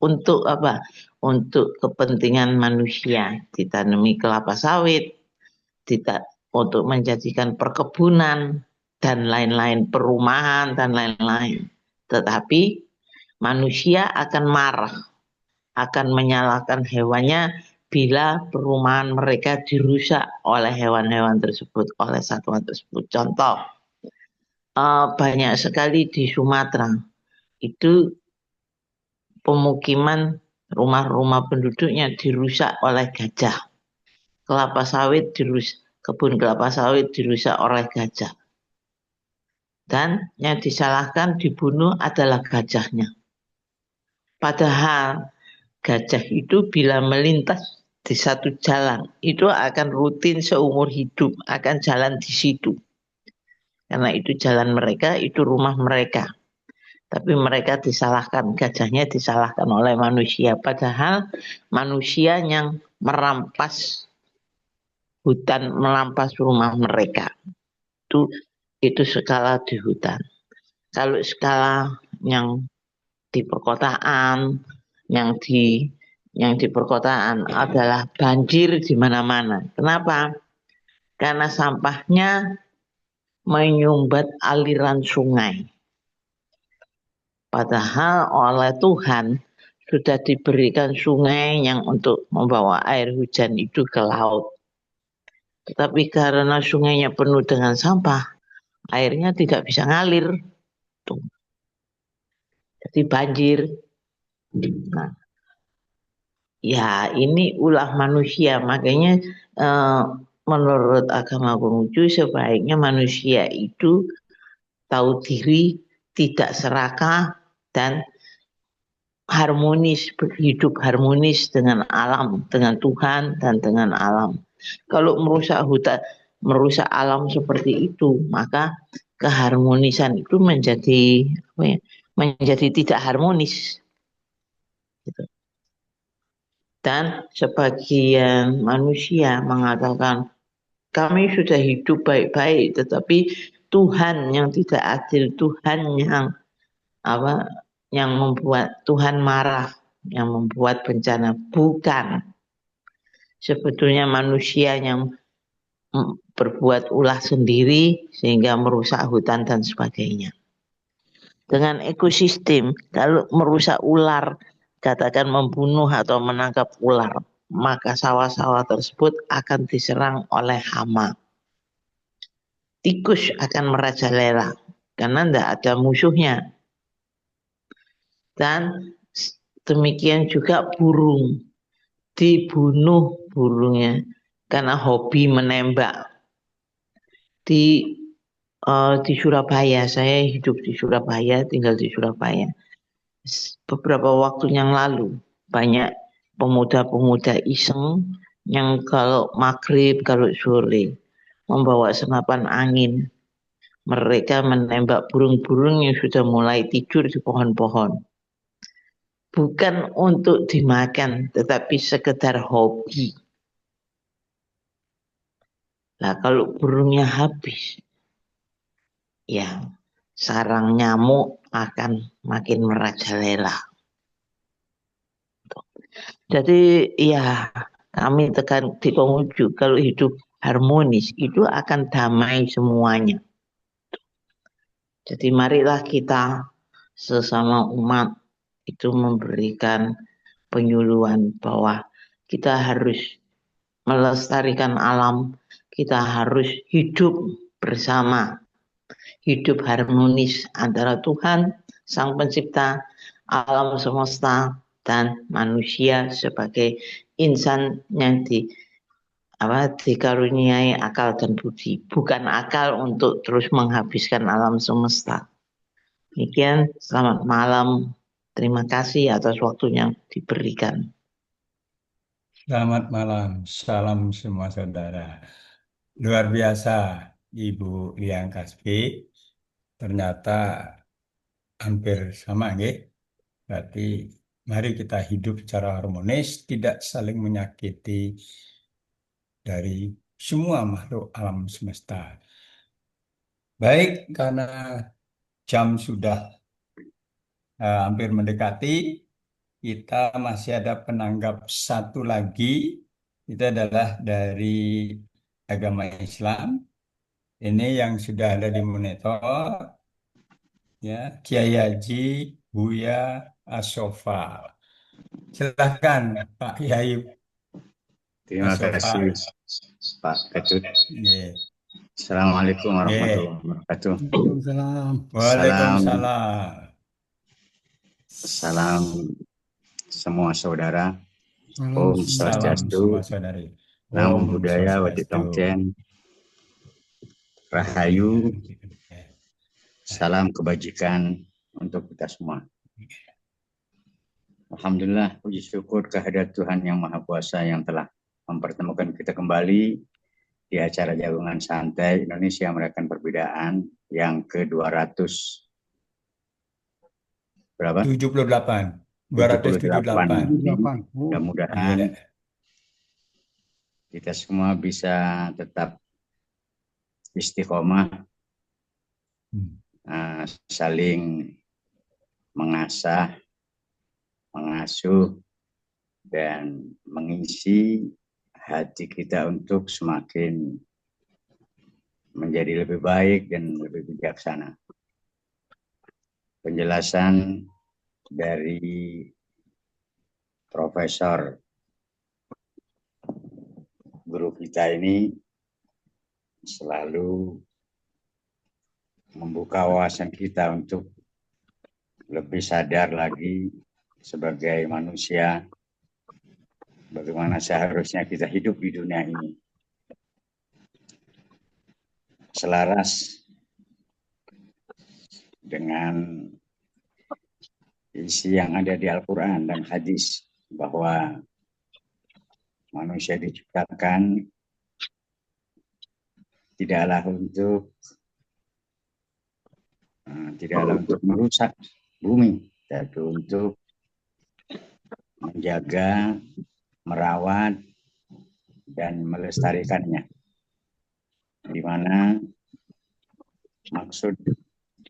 Untuk apa? Untuk kepentingan manusia. Ditanami kelapa sawit, untuk menjadikan perkebunan, dan lain-lain, perumahan, dan lain-lain. Tetapi manusia akan marah, akan menyalahkan hewannya bila perumahan mereka dirusak oleh hewan-hewan tersebut, oleh satuan tersebut. Contoh, banyak sekali di Sumatera itu pemukiman, rumah-rumah penduduknya dirusak oleh gajah. kebun kelapa sawit dirusak oleh gajah. Dan yang disalahkan dibunuh adalah gajahnya. Padahal gajah itu bila melintas di satu jalan, itu akan rutin seumur hidup, akan jalan di situ. Karena itu jalan mereka, itu rumah mereka. Tapi mereka disalahkan, gajahnya disalahkan oleh manusia. Padahal manusia yang merampas hutan, merampas rumah mereka. Itu skala di hutan. Kalau skala yang di perkotaan, yang di perkotaan adalah banjir di mana-mana. Kenapa? Karena sampahnya menyumbat aliran sungai. Padahal oleh Tuhan sudah diberikan sungai yang untuk membawa air hujan itu ke laut. Tetapi karena sungainya penuh dengan sampah, airnya tidak bisa ngalir. Tuh. Jadi banjir. Nah, ya ini ulah manusia. Makanya menurut agama Konghucu sebaiknya manusia itu tahu diri, tidak serakah, dan harmonis, hidup harmonis dengan alam, dengan Tuhan dan dengan alam. Kalau merusak hutan, merusak alam seperti itu, maka keharmonisan itu menjadi tidak harmonis. Dan sebagian manusia mengatakan kami sudah hidup baik-baik, tetapi Tuhan yang tidak adil, Tuhan yang membuat Tuhan marah, yang membuat bencana. Bukan. Sebetulnya manusia yang berbuat ulah sendiri sehingga merusak hutan dan sebagainya. Dengan ekosistem, kalau merusak ular, katakan membunuh atau menangkap ular, maka sawah-sawah tersebut akan diserang oleh hama. Tikus akan merajalela karena tidak ada musuhnya. Dan demikian juga burung. Dibunuh burungnya karena hobi menembak. Di Surabaya, saya hidup di Surabaya, tinggal di Surabaya. Beberapa waktu yang lalu, banyak pemuda-pemuda iseng yang kalau maghrib, kalau sore, membawa senapan angin. Mereka menembak burung-burung yang sudah mulai tidur di pohon-pohon. Bukan untuk dimakan, tetapi sekedar hobi. Nah, kalau burungnya habis, ya sarang nyamuk akan makin merajalela. Jadi ya kami tekan di Konghucu, kalau hidup harmonis itu akan damai semuanya. Jadi marilah kita sesama umat itu memberikan penyuluhan bahwa kita harus melestarikan alam, kita harus hidup bersama, hidup harmonis antara Tuhan, Sang Pencipta, alam semesta, dan manusia sebagai insan yang dikaruniai akal dan budi. Bukan akal untuk terus menghabiskan alam semesta. Demikian, selamat malam. Terima kasih atas waktunya diberikan.
Selamat malam, salam semua saudara. Luar biasa, Ibu Liang Kaspi. Ternyata hampir sama, nggih. Berarti mari kita hidup secara harmonis, tidak saling menyakiti dari semua makhluk alam semesta. Baik, karena jam sudah hampir mendekati, kita masih ada penanggap satu lagi. Itu adalah dari agama Islam. Ini yang sudah ada di monitor, ya, Kiai Haji Buya Asofa. Silakan Pak Kiai
Terima
Asofa.
kasih Pak Ketut.
Yeah.
Assalamualaikum warahmatullahi wabarakatuh.
Waalaikumsalam.
Waalaikumsalam.
Salam semua saudara.
Salam
Om
Salam
Swastiastu.
semua saudari.
Namo
Om
Buddhaya, Wati
Swastiastu.
Tongchen, Rahayu, salam kebajikan untuk kita semua. Alhamdulillah, puji syukur kehadirat Tuhan Yang Maha Kuasa yang telah mempertemukan kita kembali di acara Jagungan Santai Indonesia Merayakan Perbedaan yang ke-200 berapa?
78.
278.
278.
Mudah-mudahan
Iya.
kita semua bisa tetap istiqomah, saling mengasah, mengasuh, dan mengisi hati kita untuk semakin menjadi lebih baik dan lebih bijaksana. Penjelasan dari Profesor guru kita ini selalu membuka wawasan kita untuk lebih sadar lagi sebagai manusia, bagaimana seharusnya kita hidup di dunia ini. Selaras dengan isi yang ada di Al-Quran dan hadis, bahwa manusia diciptakan tidaklah untuk merusak bumi, tapi untuk menjaga, merawat, dan melestarikannya. Di mana maksud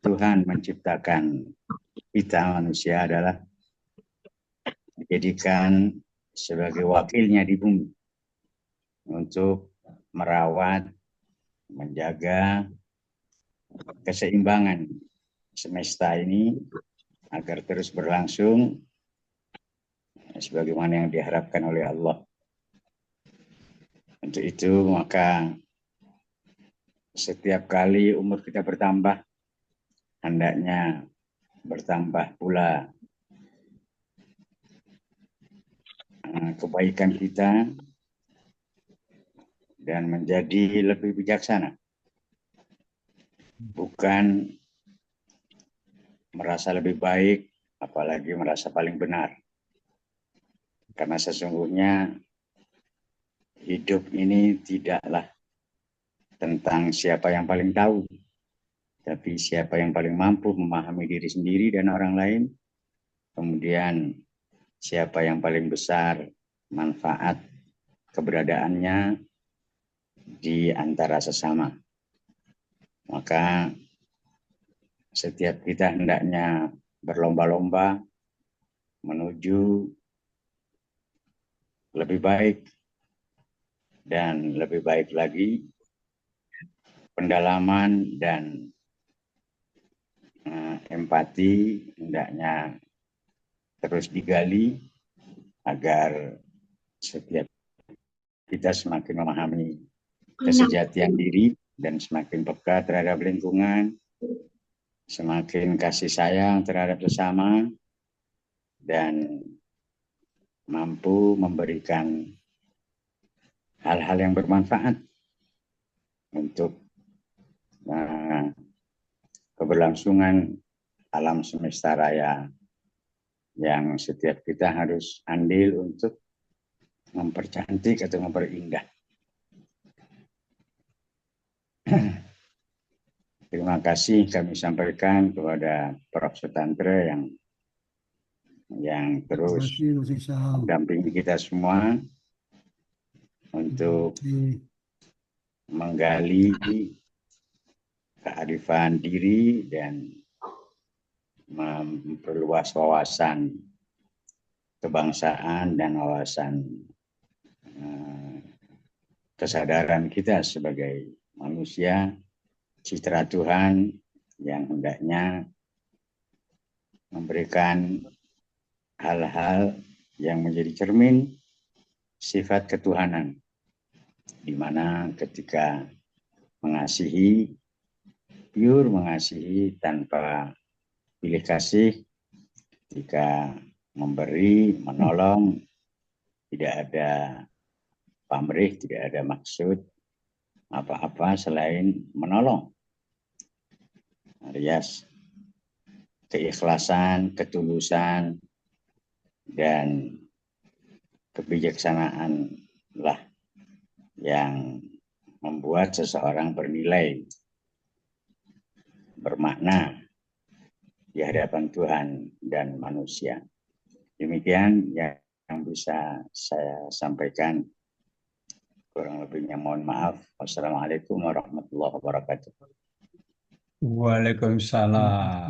Tuhan menciptakan kita manusia adalah dijadikan sebagai wakilnya di bumi untuk merawat, menjaga keseimbangan semesta ini agar terus berlangsung sebagaimana yang diharapkan oleh Allah. Untuk itu maka setiap kali umur kita bertambah, hendaknya bertambah pula kebaikan kita dan menjadi lebih bijaksana. Bukan merasa lebih baik, apalagi merasa paling benar. Karena sesungguhnya hidup ini tidaklah tentang siapa yang paling tahu, tapi siapa yang paling mampu memahami diri sendiri dan orang lain. Kemudian siapa yang paling besar manfaat keberadaannya di antara sesama. Maka setiap kita hendaknya berlomba-lomba menuju lebih baik, dan lebih baik lagi pendalaman dan empati hendaknya terus digali agar setiap kita semakin memahami kesejatian diri dan semakin peka terhadap lingkungan, semakin kasih sayang terhadap sesama, dan mampu memberikan hal-hal yang bermanfaat untuk keberlangsungan alam semesta raya yang setiap kita harus andil untuk mempercantik atau memperindah. Terima kasih kami sampaikan kepada Prof. Sutantra yang terus mendampingi kita semua untuk menggali kearifan diri dan memperluas wawasan kebangsaan dan wawasan kesadaran kita sebagai manusia, citra Tuhan yang hendaknya memberikan hal-hal yang menjadi cermin sifat ketuhanan, di mana ketika mengasihi, pure mengasihi tanpa pilih kasih, ketika memberi, menolong, tidak ada pamrih, tidak ada maksud apa-apa selain menolong, alias keikhlasan, ketulusan, dan kebijaksanaan lah yang membuat seseorang bernilai, bermakna di hadapan Tuhan dan manusia. Demikian yang bisa saya sampaikan. Kurang lebihnya mohon maaf. Wassalamualaikum warahmatullahi wabarakatuh.
Waalaikumsalam.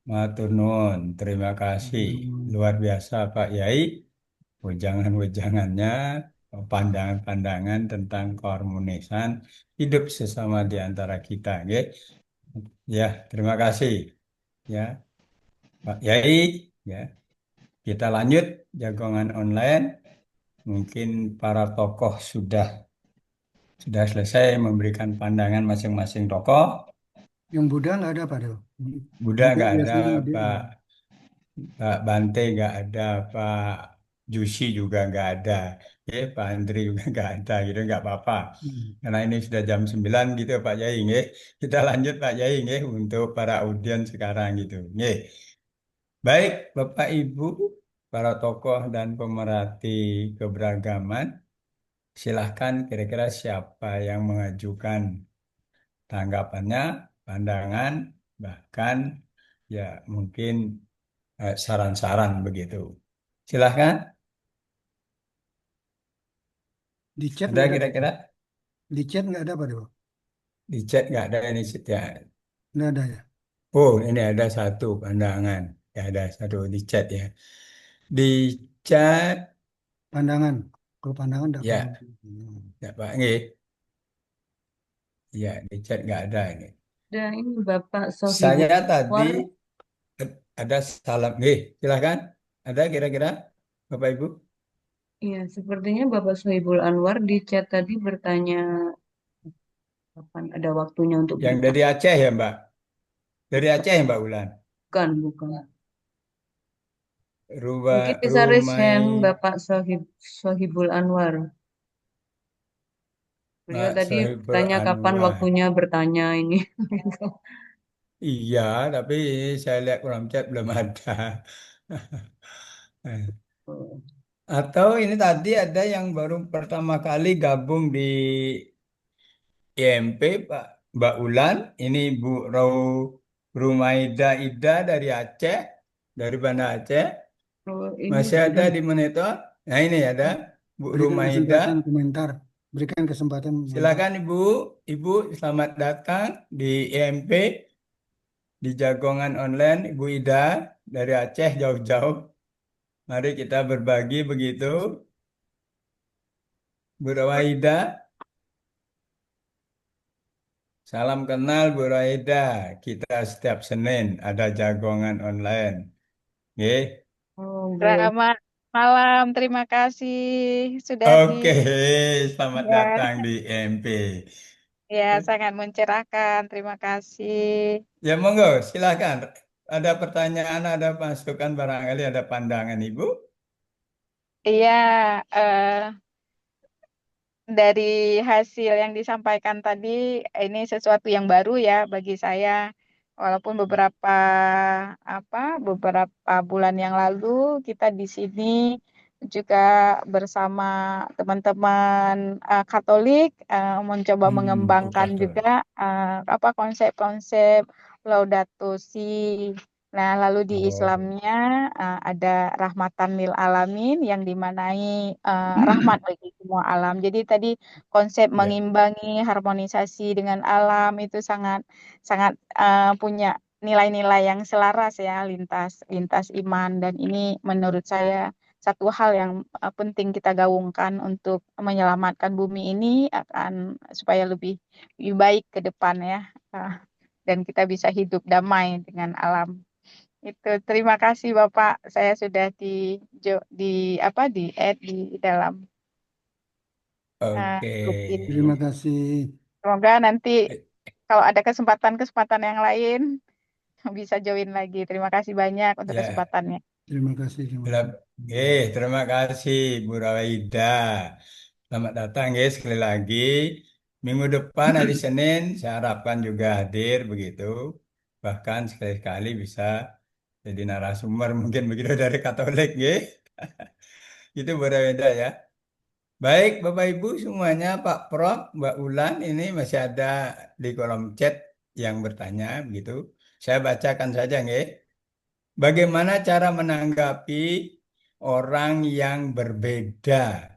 Matur nuwun, terima kasih. Luar biasa Pak Yai. Wejangan-wejangannya, pandangan-pandangan tentang keharmonisan hidup sesama di antara kita. Nggih. Ya, terima kasih. Ya, Pak Yai. Ya, kita lanjut jagongan online. Mungkin para tokoh sudah selesai memberikan pandangan masing-masing tokoh.
Yang Buddha nggak ada Pak Dewa.
Buddha nggak ada,
biasanya dia.
Pak Bante nggak ada, Pak Jusi juga nggak ada, Pak Andri juga nggak ada, gitu nggak apa-apa. Karena ini sudah jam 9 gitu Pak Yai, nggih. Kita lanjut Pak Yai, nggih, untuk para audiens sekarang gitu, nggih. Baik, Bapak Ibu, para tokoh dan pemerhati keberagaman, silahkan kira-kira siapa yang mengajukan tanggapannya, pandangan, bahkan ya mungkin saran-saran begitu. Silahkan.
Di chat
Ada
nggak ada.
kira-kira?
Di chat nggak ada Pak Dewa.
Di chat nggak ada ini ya.
Nggak ada ya.
Oh, ini ada satu pandangan. Ya, ada satu di chat ya. Di chat,
Pandangan. Kalau pandangan nggak perlu.
ya, ya Pak Nggih. Ya, di chat nggak ada ini.
Dan ini Bapak Sohibul
Saya tadi
Anwar.
ada salam. Nggih, silahkan. Ada kira-kira Bapak Ibu?
Iya, sepertinya Bapak Sohibul Anwar di chat tadi bertanya kapan ada waktunya untuk
Yang dari Aceh ya Mbak? Dari Aceh ya Mbak Ulan?
bukan. Mungkin
Rumah,
bisa raise hand Bapak Sohibul Anwar. Beliau
Pak
tadi
Sohibul
bertanya kapan
Anwar.
waktunya bertanya ini.
Iya, tapi saya lihat kolom chat belum ada. Atau ini tadi ada yang baru pertama kali gabung di IMP, Pak Mbak Ulan. Ini Bu Rumaida Ida dari Aceh, dari Banda Aceh.
Oh, ini
Masih ada di monitor. Nah ini ada Bu
Berikan
Rumaida.
kesempatan komentar. Berikan kesempatan.
Silakan Ibu. Ibu selamat datang di IMP. Di Jagongan Online, Ibu Ida dari Aceh jauh-jauh. Mari kita berbagi begitu. Bu Rawaida, salam kenal Bu Rawaida. Kita setiap Senin ada Jagongan Online. Nggih.
Selamat malam, terima kasih sudah
Oke, selamat
ya,
datang di MP.
ya sangat mencerahkan. Terima kasih.
Ya monggo, silakan. Ada pertanyaan, ada masukan barangkali, ada pandangan Ibu?
Iya, dari hasil yang disampaikan tadi, ini sesuatu yang baru ya bagi saya. Walaupun beberapa bulan yang lalu kita di sini juga bersama teman-teman Katolik mencoba mengembangkan
Betul.
juga konsep-konsep Laudato Si. Nah, lalu di Islamnya ada rahmatan lil alamin yang dimanai rahmat bagi semua alam. Jadi tadi konsep
Ya.
mengimbangi harmonisasi dengan alam itu sangat sangat punya nilai-nilai yang selaras ya lintas iman, dan ini menurut saya satu hal yang penting kita gaungkan untuk menyelamatkan bumi ini akan supaya lebih baik ke depan ya. Dan kita bisa hidup damai dengan alam. Itu terima kasih Bapak, saya sudah di add di dalam
Oke.
grup ini.
Terima kasih.
Semoga nanti kalau ada kesempatan yang lain bisa join lagi. Terima kasih banyak untuk
Ya.
kesempatannya.
Terima kasih.
Terima kasih Bu Rawaida. Selamat datang ya sekali lagi. Minggu depan hari Senin saya harapkan juga hadir begitu. Bahkan sekali-kali bisa jadi narasumber mungkin begitu dari Katolik ya. Itu berbeda ya. Baik Bapak Ibu semuanya, Pak Prof, Mbak Ulan ini masih ada di kolom chat yang bertanya begitu. Saya bacakan saja nggih. Bagaimana cara menanggapi orang yang berbeda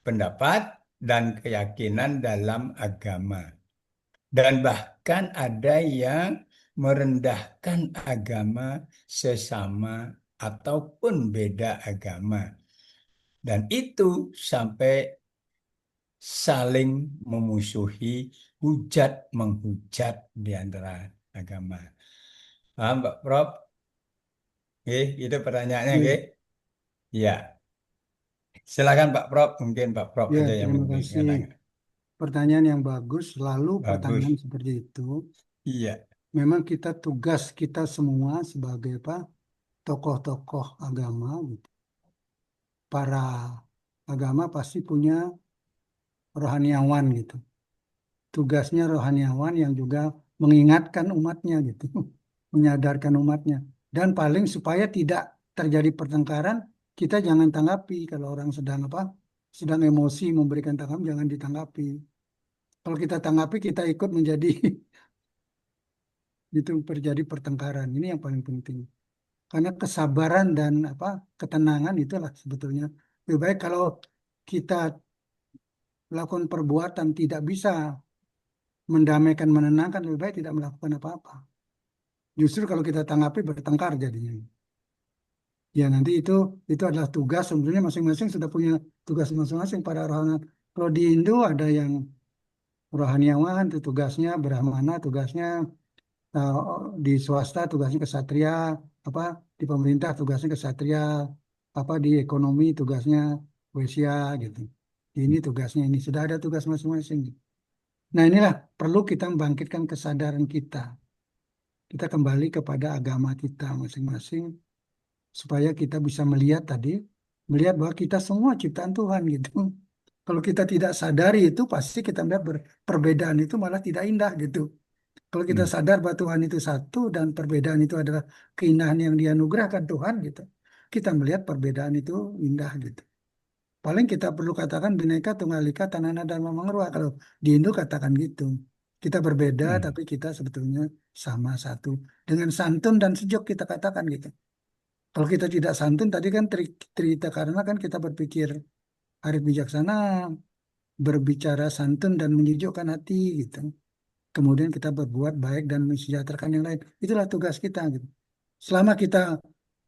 pendapat dan keyakinan dalam agama? Dan bahkan ada yang merendahkan agama sesama ataupun beda agama. Dan itu sampai saling memusuhi, hujat menghujat di antara agama. Paham Pak Prof? Itu pertanyaannya,
Ya,
Ya. Silakan Pak Prof, mungkin Pak Prof
ya,
aja yang
terima
memberikan
kasih.
tanggapan.
Pertanyaan yang bagus, lalu
Bagus.
pertanyaan seperti itu.
Iya.
Memang kita tugas kita semua sebagai apa tokoh-tokoh agama, gitu. Para agama pasti punya rohaniawan gitu. Tugasnya rohaniawan yang juga mengingatkan umatnya gitu, menyadarkan umatnya. Dan paling supaya tidak terjadi pertengkaran, kita jangan tanggapi kalau orang sedang apa, sedang emosi memberikan tanggapan jangan ditanggapi. Kalau kita tanggapi kita ikut menjadi itu terjadi pertengkaran. Ini yang paling penting. Karena kesabaran dan apa ketenangan itulah sebetulnya lebih baik kalau kita melakukan perbuatan tidak bisa mendamaikan, menenangkan, lebih baik tidak melakukan apa-apa. Justru kalau kita tanggapi bertengkar jadinya. Ya nanti itu adalah tugas sebenarnya masing-masing sudah punya tugas masing-masing para rohaniawan. Kalau di Indo ada yang rohaniawan itu tugasnya brahmana, tugasnya eh, di swasta tugasnya kesatria, apa di pemerintah tugasnya kesatria, apa di ekonomi tugasnya Wesya gitu. Ini tugasnya ini sudah ada tugas masing-masing. Nah inilah perlu kita membangkitkan kesadaran kita. Kita kembali kepada agama kita masing-masing supaya kita bisa melihat tadi, melihat bahwa kita semua ciptaan Tuhan gitu. Kalau kita tidak sadari itu pasti kita melihat perbedaan itu malah tidak indah gitu. Kalau kita
Hmm.
sadar bahwa Tuhan itu satu dan perbedaan itu adalah keindahan yang dianugerahkan Tuhan gitu. Kita melihat perbedaan itu indah gitu. Paling kita perlu katakan Bhinneka Tunggal Ika Tanana Dharma Mangarwa. Kalau di Indo katakan gitu. Kita berbeda
Hmm.
tapi kita sebetulnya sama satu. Dengan santun dan sejuk kita katakan gitu. Kalau kita tidak santun tadi kan cerita karena kan kita berpikir arif bijaksana, berbicara santun dan menyejukkan hati gitu. Kemudian kita berbuat baik dan mensejahterakan yang lain. Itulah tugas kita gitu. Selama kita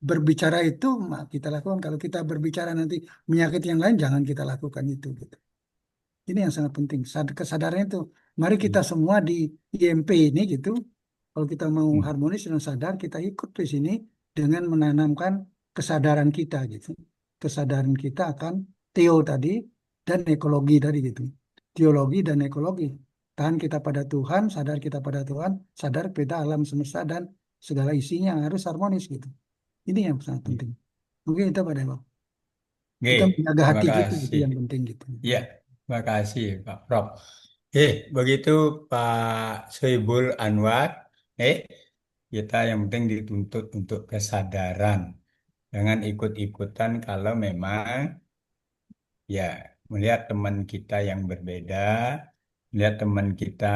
berbicara itu, kita lakukan. Kalau kita berbicara nanti menyakiti yang lain, jangan kita lakukan itu gitu. Ini yang sangat penting. Kesadaran itu. Mari kita semua di IMP ini gitu. Kalau kita mau
Hmm.
harmonis dan sadar, kita ikut di sini dengan menanamkan kesadaran kita gitu. Kesadaran kita akan teo tadi dan ekologi tadi gitu. Teologi dan ekologi. Tahan kita pada Tuhan, sadar kita pada Tuhan, sadar pada alam semesta dan segala isinya harus harmonis gitu. Ini yang sangat penting. Mungkin itu pada Bang.
Oke,
Kita menjaga
terima
hati kita itu
kasih.
yang penting gitu.
Ya, terima kasih Pak Prof. Begitu Pak Soebul Anwar. Eh, kita yang penting dituntut untuk kesadaran. Jangan ikut-ikutan kalau memang ya melihat teman kita yang berbeda, melihat teman kita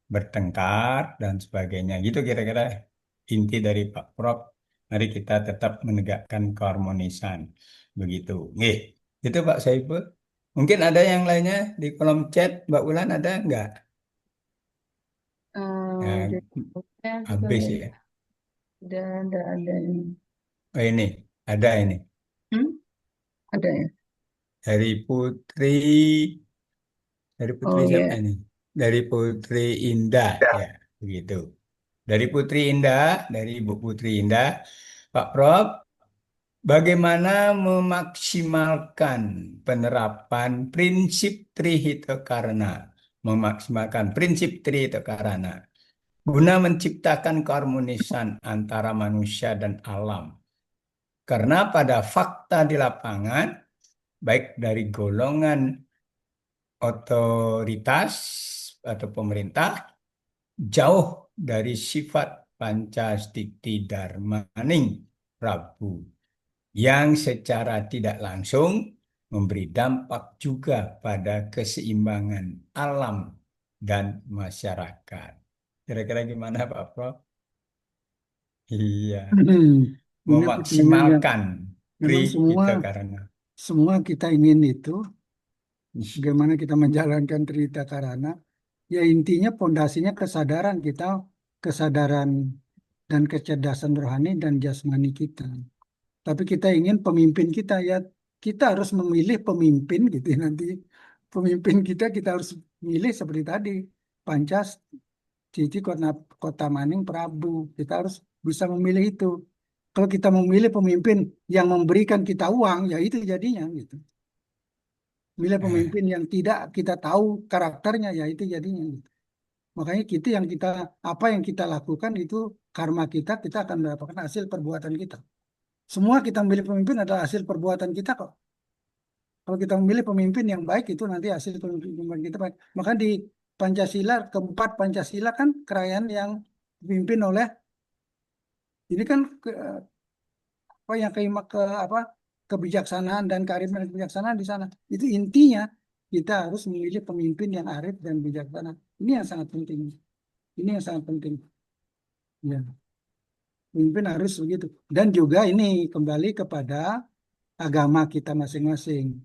bertengkar dan sebagainya. Gitu kira-kira inti dari Pak Prof. Mari kita tetap menegakkan keharmonisan. Begitu. Itu Pak Saiful. Mungkin ada yang lainnya di kolom chat, Mbak Ulan ada nggak? Ya,
Dari saya juga
habis ya.
ada ini.
Oh ini, ada ini.
Hmm? Ada ya?
Dari Putri, dari Putri
Oh
siapa
ya.
ini? Dari Putri Indah, ya, begitu. Dari Putri Indah, dari Ibu Putri Indah, Pak Prof, bagaimana memaksimalkan penerapan prinsip Trihita Karna? Memaksimalkan prinsip Trihita Karna guna menciptakan keharmonisan antara manusia dan alam. Karena pada fakta di lapangan, baik dari golongan otoritas atau pemerintah jauh dari sifat Pancastikti Darmaning Prabu yang secara tidak langsung memberi dampak juga pada keseimbangan alam dan masyarakat. Kira-kira gimana Pak Prof? Iya,
Ini pertanyaan yang
memaksimalkan tri
memang semua
kita karena
semua kita ingin itu, bagaimana kita menjalankan Trita Karana. Ya intinya pondasinya kesadaran kita, kesadaran dan kecerdasan rohani dan jasmani kita. Tapi kita ingin pemimpin kita ya, kita harus memilih pemimpin gitu ya nanti. Pemimpin kita harus milih seperti tadi. Pancas, Cici, Kota Maning, Prabu. Kita harus bisa memilih itu. Kalau kita memilih pemimpin yang memberikan kita uang, ya itu jadinya gitu. Milih
eh,
pemimpin yang tidak kita tahu karakternya, ya itu jadinya gitu. Makanya apa yang kita lakukan itu karma kita akan mendapatkan hasil perbuatan kita. Semua kita memilih pemimpin adalah hasil perbuatan kita kok. Kalau kita memilih pemimpin yang baik itu nanti hasil pemimpin kita baik. Maka di Pancasila, keempat Pancasila kan kerajaan yang dipimpin oleh ini kan apa yang apa kebijaksanaan dan kearifan dan kebijaksanaan di sana. Itu intinya kita harus memilih pemimpin yang arif dan bijaksana. Ini yang sangat penting. Ini yang sangat penting. Ya, pemimpin harus begitu. Dan juga ini kembali kepada agama kita masing-masing.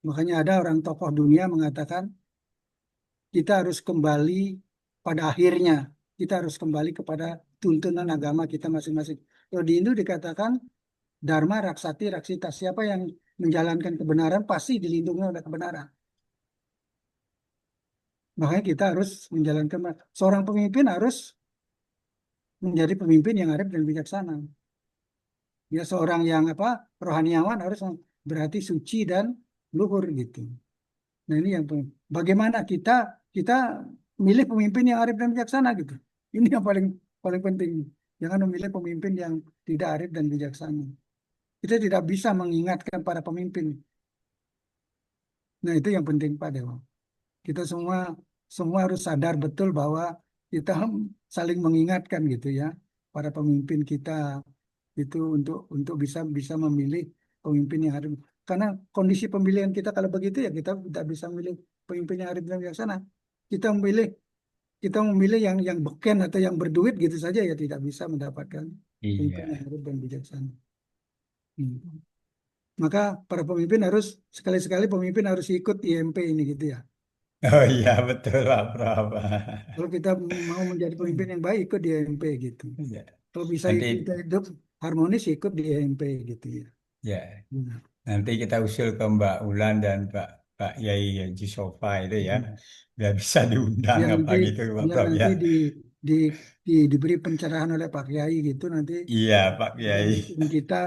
Makanya ada orang tokoh dunia mengatakan kita harus kembali pada akhirnya. Kita harus kembali kepada tuntunan agama kita masing-masing. Kalau di Hindu dikatakan Dharma, Raksati, Raksita. Siapa yang menjalankan kebenaran pasti dilindungi oleh kebenaran. Makanya kita harus menjalankan. Seorang pemimpin harus menjadi pemimpin yang arif dan bijaksana. Ya seorang yang rohaniawan harus berarti suci dan luhur gitu. Nah ini yang bagaimana kita milih pemimpin yang arif dan bijaksana gitu. Ini yang paling paling penting. Jangan memilih pemimpin yang tidak arif dan bijaksana. Kita tidak bisa mengingatkan para pemimpin. Nah itu yang penting Pak Dewa. Kita semua harus sadar betul bahwa kita saling mengingatkan gitu ya para pemimpin kita itu untuk bisa bisa memilih pemimpin yang arif. Karena kondisi pemilihan kita kalau begitu ya kita tidak bisa memilih pemimpin yang arif dan bijaksana. Kita memilih kita memilih yang beken atau yang berduit gitu saja ya tidak bisa mendapatkan pemimpin yang
iya.
arif dan bijaksana. Hmm. Maka para pemimpin harus sekali-sekali pemimpin harus ikut IMP ini gitu ya.
Oh iya betul Pak Prof.
Kalau kita mau menjadi pemimpin yang baik ikut di IMP gitu.
Iya.
Kalau bisa
Nanti
kita hidup harmonis ikut di IMP gitu ya.
ya
Hmm.
nanti kita usul ke Mbak Ulan dan Pak Yai Haji Sofa itu ya
Hmm.
biar bisa diundang
Ya
apa
nanti
gitu Pak
ya
Prof ya.
nanti di, diberi pencerahan oleh Pak Kiai gitu nanti
Iya Pak Yai.
pemimpin kita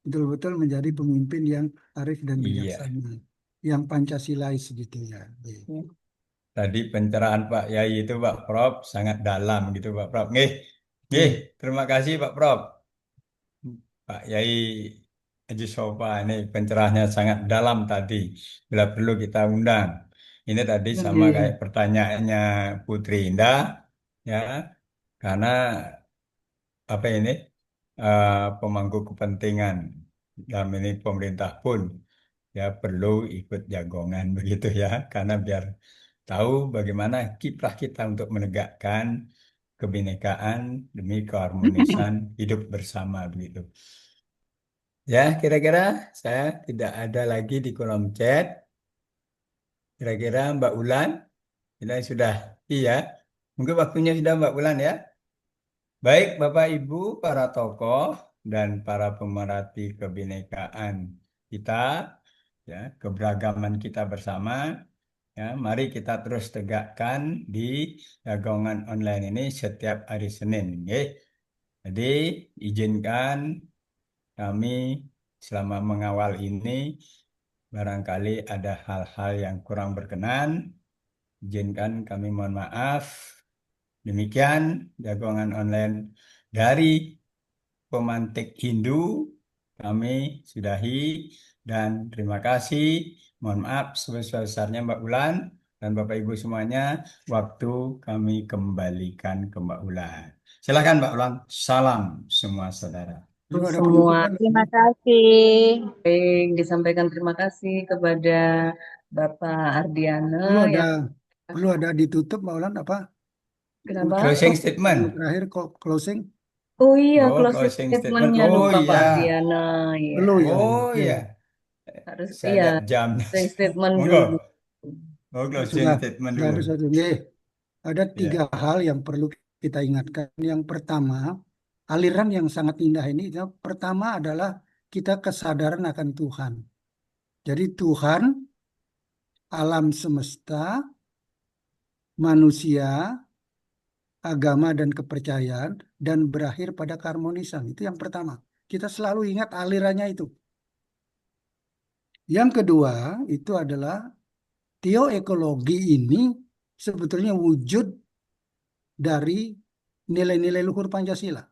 betul-betul menjadi pemimpin yang arif dan
Iya.
bijaksana, yang Pancasilais gitu ya.
Tadi pencerahan Pak Yai itu Pak Prof sangat dalam gitu Pak Prof. Nggih. Nggih,
Ya.
terima kasih Pak Prof. Pak Yai Haji Sofa ini pencerahannya sangat dalam tadi. Bila perlu kita undang. Ini tadi
Ya,
sama kayak
ya.
pertanyaannya Putri Indah ya. Karena apa ini pemangku kepentingan dalam ini pemerintah pun ya perlu ikut jagongan begitu ya. Karena biar tahu bagaimana kiprah kita untuk menegakkan kebinekaan demi keharmonisan hidup bersama begitu. Ya, kira-kira saya tidak ada lagi di kolom chat. Kira-kira Mbak Ulan, kita sudah, iya. Mungkin waktunya sudah Mbak Ulan ya. Baik, Bapak Ibu, para tokoh dan para pemerhati kebinekaan kita, ya, keberagaman kita bersama, ya, mari kita terus tegakkan di dagangan online ini setiap hari Senin, ya. Jadi, izinkan kami selama mengawal ini barangkali ada hal-hal yang kurang berkenan. Izinkan kami mohon maaf. Demikian dagangan online dari pemantik Hindu kami sudahi dan terima kasih. Mohon maaf sebesar-besarnya Mbak Ulan. dan Bapak Ibu semuanya, waktu kami kembalikan ke Mbak Ulan. Silakan Mbak Ulan, salam semua saudara.
Perlu ada
Semua
penutupan.
Terima kasih.
baik disampaikan terima kasih kepada Bapak Ardiana
Perlu ada
yang
perlu ada ditutup Mbak Ulan apa?
kenapa?
Closing
Oh,
statement.
Terakhir closing.
oh iya,
Oh,
closing
closing statement.
statementnya
Oh
lupa Pak
iya.
Ardiana. Ya,
Perlu ya.
Oh
Ya.
iya.
harus
Saya
iya
lihat jamnya.
closing statement
Monggo.
dulu.
Oh,
Ya,
closing statement
sudah
dulu.
habis satu. Oke. Ada 3
Ya.
hal yang perlu kita ingatkan. Yang pertama, aliran yang sangat indah ini, yang pertama adalah kita kesadaran akan Tuhan. Jadi Tuhan, alam semesta, manusia, agama dan kepercayaan, dan berakhir pada keharmonisan. Itu yang pertama. Kita selalu ingat alirannya itu. Yang kedua, itu adalah teoekologi ini sebetulnya wujud dari nilai-nilai luhur Pancasila.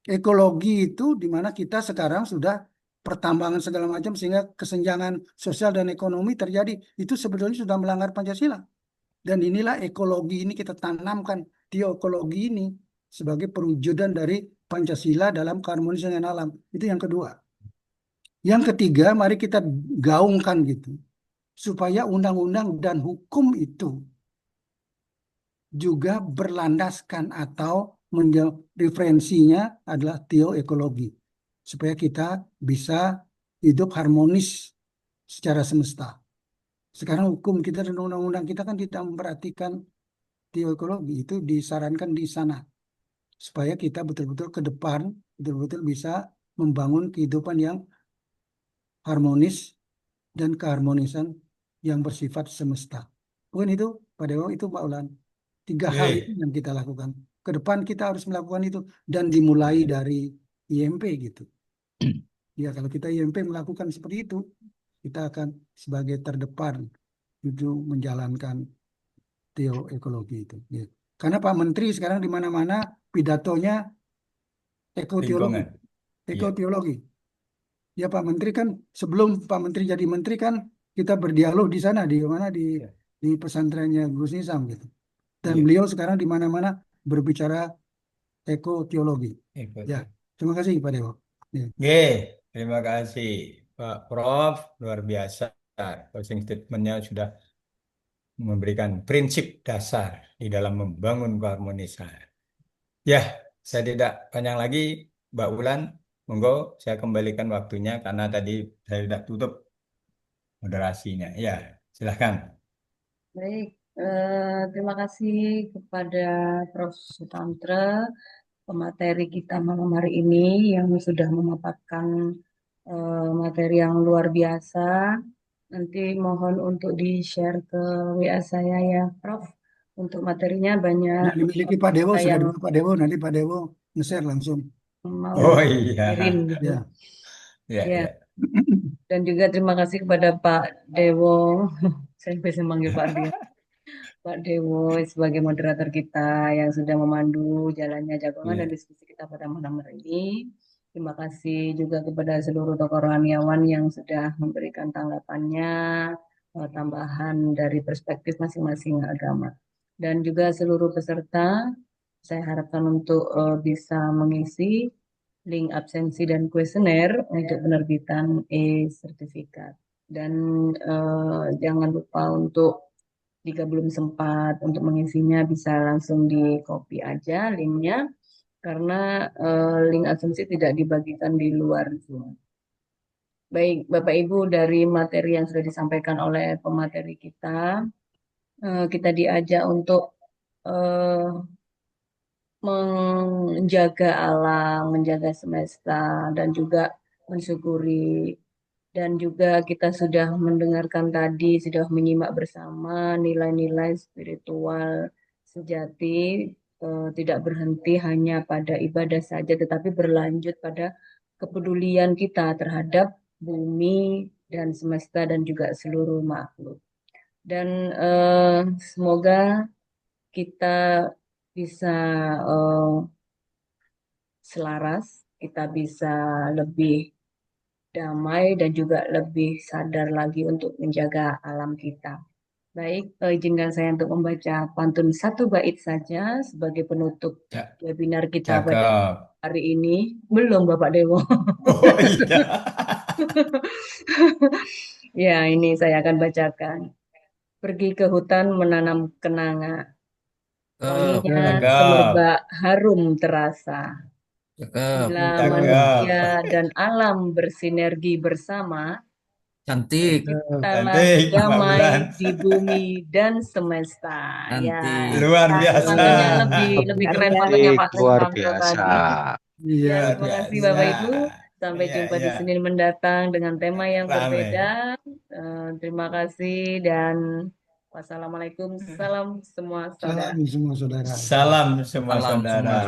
Ekologi itu di mana kita sekarang sudah pertambangan segala macam sehingga kesenjangan sosial dan ekonomi terjadi. Itu sebetulnya sudah melanggar Pancasila. Dan inilah ekologi ini kita tanamkan, teoekologi ini sebagai perwujudan dari Pancasila dalam keharmonisan dengan alam. Itu yang kedua. Yang ketiga, mari kita gaungkan gitu. Supaya undang-undang dan hukum itu juga berlandaskan atau referensinya adalah teoekologi. Supaya kita bisa hidup harmonis secara semesta. Sekarang hukum kita dan undang-undang kita kan tidak memperhatikan teoekologi, itu disarankan di sana. Supaya kita betul-betul ke depan, betul-betul bisa membangun kehidupan yang harmonis dan keharmonisan yang bersifat semesta. Bukan itu, Pak Dewo, itu Pak Ulan. 3 hal itu
Oke.
yang kita lakukan. Ke depan kita harus melakukan itu dan dimulai dari IMP gitu. Ya, kalau kita IMP melakukan seperti itu, kita akan sebagai terdepan itu menjalankan teoekologi itu. Ya. Karena Pak Menteri sekarang di mana-mana pidatonya ekoteologi,
Lingkungan. Iya.
ekoteologi. Ya Pak Menteri kan sebelum Pak Menteri jadi menteri kan kita berdialog di sana di mana
Iya.
di pesantrennya Gus Nizam gitu. Dan
Iya.
beliau sekarang di mana-mana berbicara ekoteologi. Ya,
Ikuti.
terima kasih Pak Dewo. Ya.
Oke, terima kasih Pak Prof. Luar biasa. Closing statementnya sudah memberikan prinsip dasar di dalam membangun keharmonisan. Ya, saya tidak panjang lagi, Mbak Ulan. Monggo saya kembalikan waktunya karena tadi saya sudah tutup moderasinya. Ya, silahkan.
Baik, terima kasih kepada Prof. Sutantra, pemateri kita malam hari ini yang sudah memaparkan materi yang luar biasa. Nanti mohon untuk di-share ke WA saya ya, Prof. Untuk materinya banyak
Nah, dimiliki Pak Dewo sudah
yang
diberi Pak Dewo, nanti Pak Dewo nge-share langsung.
mau
Oh
kirim
iya,
gitu.
Ya.
ya,
Ya,
ya.
dan juga terima kasih kepada Pak Dewo. Saya bisa manggil Pak Dia. Pak Dewo sebagai moderator kita yang sudah memandu jalannya jagongan dan
Ya.
diskusi kita pada malam hari ini. Terima kasih juga kepada seluruh tokoh rohaniawan yang sudah memberikan tanggapannya, tambahan dari perspektif masing-masing agama. Dan juga seluruh peserta, saya harapkan untuk bisa mengisi link absensi dan kuesioner untuk penerbitan e-sertifikat. Dan jangan lupa untuk jika belum sempat untuk mengisinya bisa langsung di copy aja linknya karena link asumsi tidak dibagikan di luar Zoom. Baik, Bapak Ibu, dari materi yang sudah disampaikan oleh pemateri kita diajak untuk eh, menjaga alam, menjaga semesta, dan juga mensyukuri. Dan juga kita sudah mendengarkan tadi, sudah menyimak bersama nilai-nilai spiritual sejati, tidak berhenti hanya pada ibadah saja, tetapi berlanjut pada kepedulian kita terhadap bumi dan semesta dan juga seluruh makhluk. Dan semoga kita bisa eh, selaras, kita bisa lebih damai dan juga lebih sadar lagi untuk menjaga alam kita. Baik, izinkan saya untuk membaca pantun satu bait saja sebagai penutup
Ja-
webinar kita pada
Cakep.
hari ini. Belum, Bapak Dewo.
Oh iya.
Ya, ini saya akan bacakan. Pergi ke hutan menanam kenanga, wanginya
Cakep.
semerbak harum terasa. Bila
Cakep.
manusia dan alam bersinergi bersama, terciptalah
Cantik, Mbak
damai
Bulan.
di bumi dan semesta. Ya,
Luar
ya,
biasa.
pantunnya lebih keren pantunnya Pak
Luar
Susanto
biasa.
tadi.
Iya,
Ya,
Luar
terima kasih
biasa.
Bapak Ibu. Sampai
Iya,
jumpa di
iya.
Senin mendatang dengan tema yang
Rame.
berbeda. Terima kasih dan wassalamualaikum. Salam semua saudara.
salam semua saudara.
Salam semua
Salam
saudara.
semua.